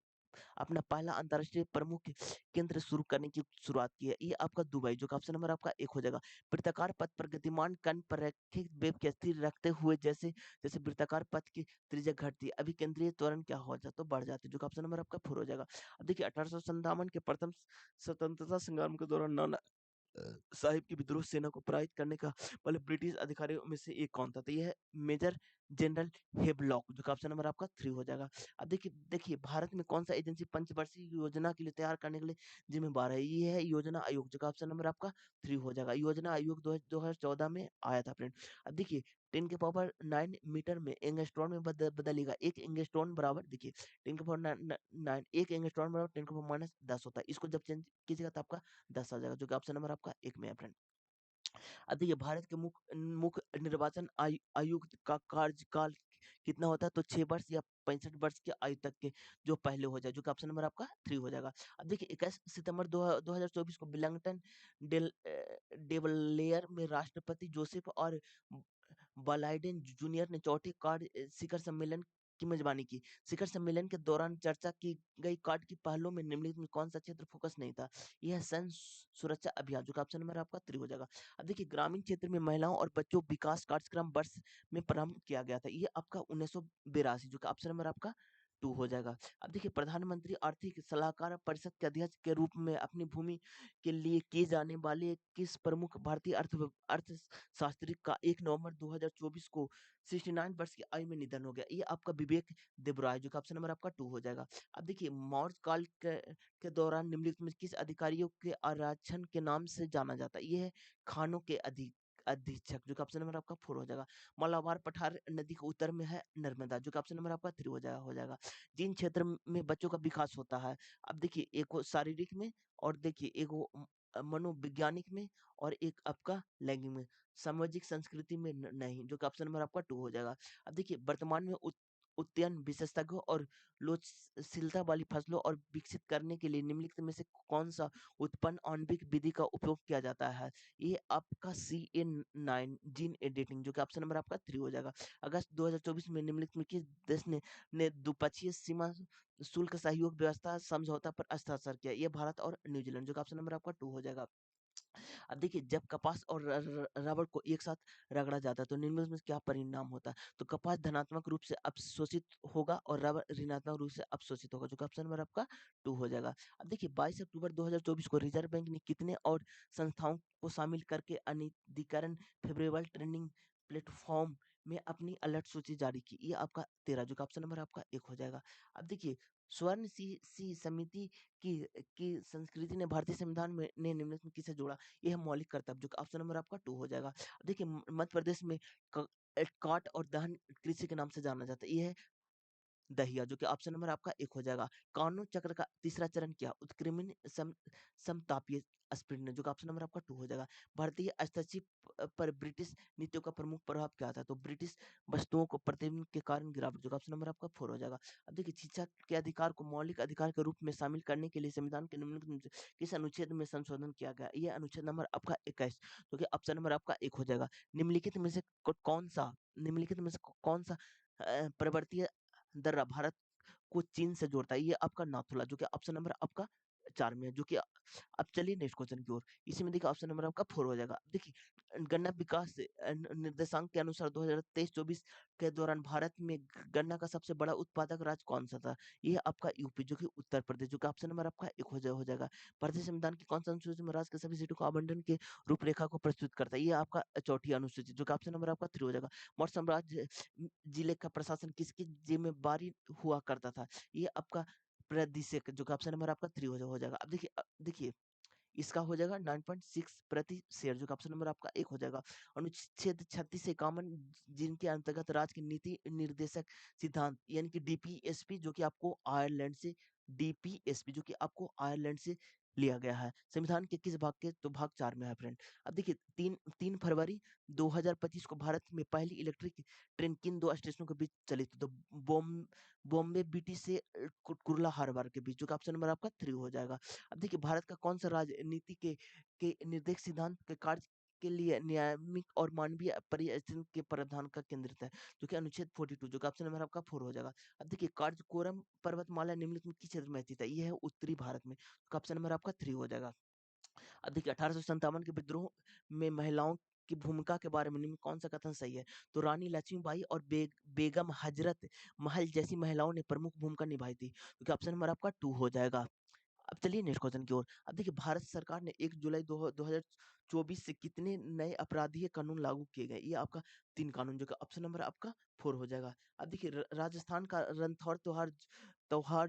अपना पहला अंतर्राष्ट्रीय प्रमुख केंद्र शुरू करने की शुरुआत की है? ये आपका दुबई, जो कि ऑप्शन नंबर आपका 1 हो जाएगा। वृत्ताकार पथ पर गतिमान कण पर रैखिक वेग के स्थिर रखते हुए जैसे जैसे वृत्ताकार पथ की त्रिज्या घटती है, अभी केंद्रीय त्वरण क्या हो जाता है? तो बढ़ जाती है, जो कि ऑप्शन नंबर आपका 4 हो जाएगा। अब देखिए 1857 के प्रथम स्वतंत्रता संग्राम के दौरान नाना साहिब की विद्रोह सेना को पराजित करने का पहले ब्रिटिश अधिकारियों में से एक कौन था? तो यह है मेजर जनरल हेवलॉक, जो कि ऑप्शन नंबर आपका 3 हो जाएगा। अब देखिए देखिए भारत में कौन-सा एजेंसी पंचवर्षीय योजना के लिए तैयार करने के लिए ज़िम्मेवार है? ये है योजना आयोग, जो कि ऑप्शन नंबर आपका 3 हो जाएगा। योजना आयोग 2014 में आया था फ्रेंड। अब देखिए 10 की पावर 9 मीटर में एंगस्ट्रॉम में बदलेगा। 1 एंगस्ट्रॉम बराबर देखिए 10 की पावर 9 1 एंगस्ट्रॉम बराबर 10 की पावर माइनस 10 होता है। इसको जब चेंज कीजिएगा तो आपका 10 आ जाएगा, जो कि ऑप्शन नंबर आपका 1 में है फ्रेंड। अब देखिए भारत के मुख्य मुख्य निर्वाचन आयुक्त का कार्यकाल कितना होता है? तो 6 वर्ष या 65 वर्ष की आयु तक के जो पहले हो जाए, जो कि ऑप्शन नंबर आपका 3 हो जाएगा। अब देखिए 21 सितंबर 2024 को विलिंगटन डेवलेयर में राष्ट्रपति जोसेफ और बाइडेन जूनियर ने चौथे कार्ड शिखर सम्मेलन की मेजबानी की। शिखर सम्मेलन के दौरान चर्चा की गई कार्ड की पहलों में निम्नलिखित में कौन सा क्षेत्र फोकस नहीं था? यह सैन्य सुरक्षा अभियान, जो कि ऑप्शन नंबर आपका 3 हो जाएगा। अब देखिए ग्रामीण क्षेत्र में महिलाओं और बच्चों विकास कार्यक्रम वर्ष में प्रारंभ किया गया था। ये आपका 1982, जो कि ऑप्शन नंबर आपका 2 हो जाएगा। अब देखिए प्रधानमंत्री आर्थिक सलाहकार परिषद के अध्यक्ष के रूप में अपनी भूमि के लिए किए जाने वाले किस प्रमुख भारतीय अर्थशास्त्री का 1 नवंबर 2024 को 69 वर्ष की आयु में निधन हो गया? ये आपका विवेक देबरॉय, जो कि ऑप्शन नंबर आपका 2 हो जाएगा। अब देखिए मौर्य काल के दौरान निम्नलिखित में किस अधिकारियों के आरक्षण के नाम से जाना जाता है? ये है खानों के अधीक्षक, जो कि ऑप्शन नंबर आपका 4 हो जाएगा। मालाबार पठार नदी के उत्तर में है नर्मदा, जो कि ऑप्शन नंबर आपका 3 हो जाएगा। जिन क्षेत्र में बच्चों का विकास होता है, अब देखिए एक वो शारीरिक में और देखिए एक वो मनोवैज्ञानिक में और एक आपका लैंगिक में, सामाजिक संस्कृति में नहीं, जो कि ऑप्शन नंबर आपका 2 हो जाएगा। अब देखिए वर्तमान में उद्यान विशेषज्ञों और लोचशीलता वाली फसलों और विकसित करने के लिए निम्नलिखित में से कौन सा उत्पन्न आणविक विधि का उपयोग किया जाता है? ये आपका CA9 जीन एडिटिंग, जो कि ऑप्शन नंबर आपका 3 हो जाएगा। अगस्त 2024 में निम्नलिखित में किस देश ने द्विपक्षीय सीमा शुल्क सहयोग व्यवस्था समझौता पर हस्ताक्षर किया? ये भारत और न्यूजीलैंड, जो कि ऑप्शन नंबर आपका 2 हो जाएगा। अब देखिए जब कपास और रबड़ को एक साथ रगड़ा जाता है तो निम्नलिखित में क्या परिणाम होता है? तो कपास धनात्मक रूप से अवशोषित होगा और रबड़ ऋणात्मक रूप से अवशोषित होगा, जो कि ऑप्शन नंबर आपका 2 हो जाएगा। अब देखिए 22 अक्टूबर 2024 को रिजर्व बैंक ने कितने और संस्थाओं को शामिल करके अनिधिकरण फेवरेबल ट्रेडिंग प्लेटफॉर्म में अपनी अलर्ट सूची जारी की? ये आपका 13, जो कि ऑप्शन नंबर आपका 1 हो जाएगा। अब देखिए स्वर्ण सी समिति की संस्कृति ने भारतीय संविधान में ने निम्नलिखित में किसे जोड़ा? ये है मौलिक कर्तव्य, जो कि ऑप्शन नंबर आपका 2 हो जाएगा। देखिए मध्य प्रदेश में काट और दहन कृषि के नाम से जाना जाता है। ये है दहिया, जो कि ऑप्शन नंबर आपका 1 हो जाएगा। कार्नोट चक्र का तीसरा चरण क्या? उत्क्रमण समतापीय स्प्रिंट, जो कि ऑप्शन नंबर आपका 2 हो जाएगा। भारतीय हस्तक्षेप पर ब्रिटिश नीतियों का प्रमुख प्रभाव क्या था? तो ब्रिटिश वस्तुओं को प्रतिबंध के कारण गिरावट, जो कि ऑप्शन नंबर आपका 4 हो जाएगा। अब देखिए शिक्षा के अधिकार को मौलिक अधिकार के रूप में शामिल करने के लिए संविधान के निम्नलिखित में से किस अनुच्छेद में संशोधन किया गया? ये अनुच्छेद नंबर आपका 21, जो कि ऑप्शन नंबर आपका 1 हो जाएगा। निम्नलिखित में से कौन सा पर्वतीय दर्रा भारत को चीन से जोड़ता है? ये आपका नाथुला, जो कि ऑप्शन नंबर आपका 4 में है, जो कि अब चलिए नेक्स्ट क्वेश्चन की ओर। इसी में देखिए ऑप्शन नंबर आपका 4 हो जाएगा। देखिए गन्ना विकास निर्देशांक के अनुसार 2023-24 के दौरान भारत में गन्ना का सबसे बड़ा उत्पादक राज्य कौन सा था? ये आपका यूपी, जो कि उत्तर प्रदेश, जो कि ऑप्शन नंबर आपका 1 हो जाएगा। भारतीय संविधान की कौन सा अनुसूची में राज्य के सभी सीटों को आवंटन के रूपरेखा को प्रस्तुत करता है? ये आपका चौथी अनुसूची, जो कि ऑप्शन नंबर आपका 3 हो जाएगा। मौर्य साम्राज्य जिले का प्रशासन किसकी जिम्मेवारी हुआ करता था? ये आपका प्रादेशिक, जो कि ऑप्शन नंबर आपका 3 हो जाएगा। अब देखिए देखिए इसका हो जाएगा 9.6 प्रति शेयर, जो कि ऑप्शन नंबर आपका 1 हो जाएगा। अनुच्छेद 36 से 51 जिनके अंतर्गत राज्य के नीति निर्देशक सिद्धांत यानी कि डीपीएसपी, जो कि आपको आयरलैंड से डीपीएसपी, जो कि आपको आयरलैंड से लिया गया है, संविधान के किस भाग के? तो भाग 4 में है फ्रेंड। अब देखिए 3 फरवरी 2025 को भारत में पहली इलेक्ट्रिक ट्रेन किन 2 स्टेशनों के बीच चली थी? तो बॉम्बे बीटी से कुर्ला हार्बर के बीच, जो कि ऑप्शन नंबर आपका 3 हो जाएगा। अब देखिए भारत का कौन सा राज्य नीति के निर्देश सिद्धांत के कार्य के लिए न्यायिक और मानवीय परिस्थितियों के प्रावधान का केंद्रित है, जो कि अनुच्छेद 42, जो कि ऑप्शन नंबर आपका 4 हो जाएगा। अब देखिए काराकोरम पर्वतमाला निम्नलिखित में किस क्षेत्र में स्थित है? ये है उत्तरी भारत में, तो ऑप्शन नंबर आपका 3 हो जाएगा। अब देखिए 1857 के विद्रोह में महिलाओं की भूमिका के बारे में निम्न कौन सा कथन सही है? तो रानी लक्ष्मीबाई और बेगम हजरत महल जैसी महिलाओं ने प्रमुख भूमिका निभाई थी, क्योंकि ऑप्शन नंबर आपका 2 हो जाएगा। अब चलिए नेक्स्ट क्वेश्चन की ओर। अब देखिए भारत सरकार ने 1 जुलाई 2024 से कितने नए आपराधिक कानून लागू किए गए? ये आपका 3 कानून जो कि ऑप्शन नंबर आपका 4 हो जाएगा। अब देखिए राजस्थान का रणथंभौर त्योहार त्योहार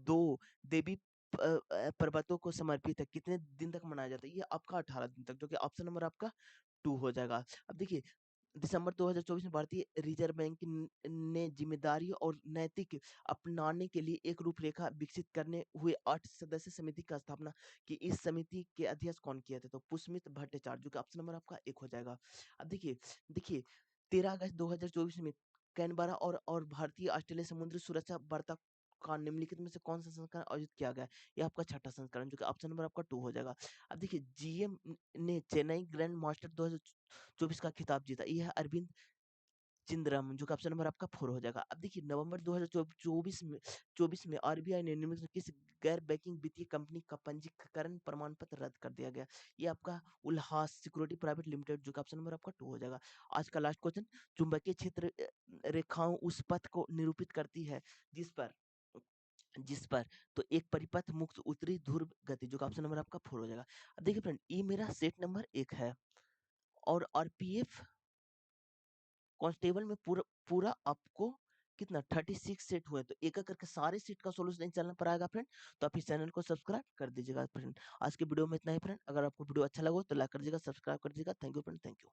2 देवी पर्वतों को समर्पित है। कितने दिन तक मनाया जाता है? ये आपका 18 दिन तक, जो कि ऑप्शन नंबर आपका 2 हो जाएगा। अब देखिए दिसंबर 2024 में भारतीय रिजर्व बैंक ने जिम्मेदारी और नैतिक अपनाने के लिए एक रूपरेखा विकसित करने हुए 8 सदस्य समिति का स्थापना की। इस समिति के अध्यक्ष कौन किए थे? तो पुष्मित भट्टाचार्य, जो कि ऑप्शन नंबर आपका 1 हो जाएगा। अब देखिए देखिए 13 अगस्त 2024 में कैनबरा और भारतीय ऑस्ट्रेलिया समुद्री सुरक्षा वार्ता का निम्नलिखित में से कौन सा संस्करण आयोजित किया गया है? ये आपका छठा संस्करण, जो कि ऑप्शन नंबर आपका 2 हो जाएगा। अब देखिए जीएम ने चेन्नई ग्रैंड मास्टर 2024 का खिताब जीता। ये है अरविंद चिंदरम, जो कि ऑप्शन नंबर आपका 4 हो जाएगा। अब देखिए नवंबर 2024 में आरबीआई ने निम्नलिखित में किस गैर बैंकिंग वित्तीय कंपनी का पंजीकरण प्रमाण पत्र रद्द कर दिया गया? ये आपका उल्हास सिक्योरिटी प्राइवेट लिमिटेड, जो कि ऑप्शन नंबर आपका 2 हो जाएगा। आज का लास्ट क्वेश्चन, चुंबकीय क्षेत्र रेखाओं उस पथ को निरूपित करती है जिस पर जिस पर तो एक परिपथ मुक्त उत्तरी ध्रुव गति, जो कि ऑप्शन नंबर आपका 4 हो जाएगा। अब देखिए फ्रेंड, ये मेरा सेट नंबर 1 है, और आरपीएफ कांस्टेबल में पूरा पूरा आपको कितना 36 सेट हुए, तो एक एक करके सारे सेट का सॉल्यूशन नहीं चलना पड़ेगा फ्रेंड। तो आप इस चैनल को सब्सक्राइब कर दीजिएगा फ्रेंड। आज के वीडियो में इतना ही फ्रेंड। अगर आपको वीडियो अच्छा लगा हो तो लाइक कर दीजिएगा, सब्सक्राइब कर दीजिएगा। Thank you friend, thank you.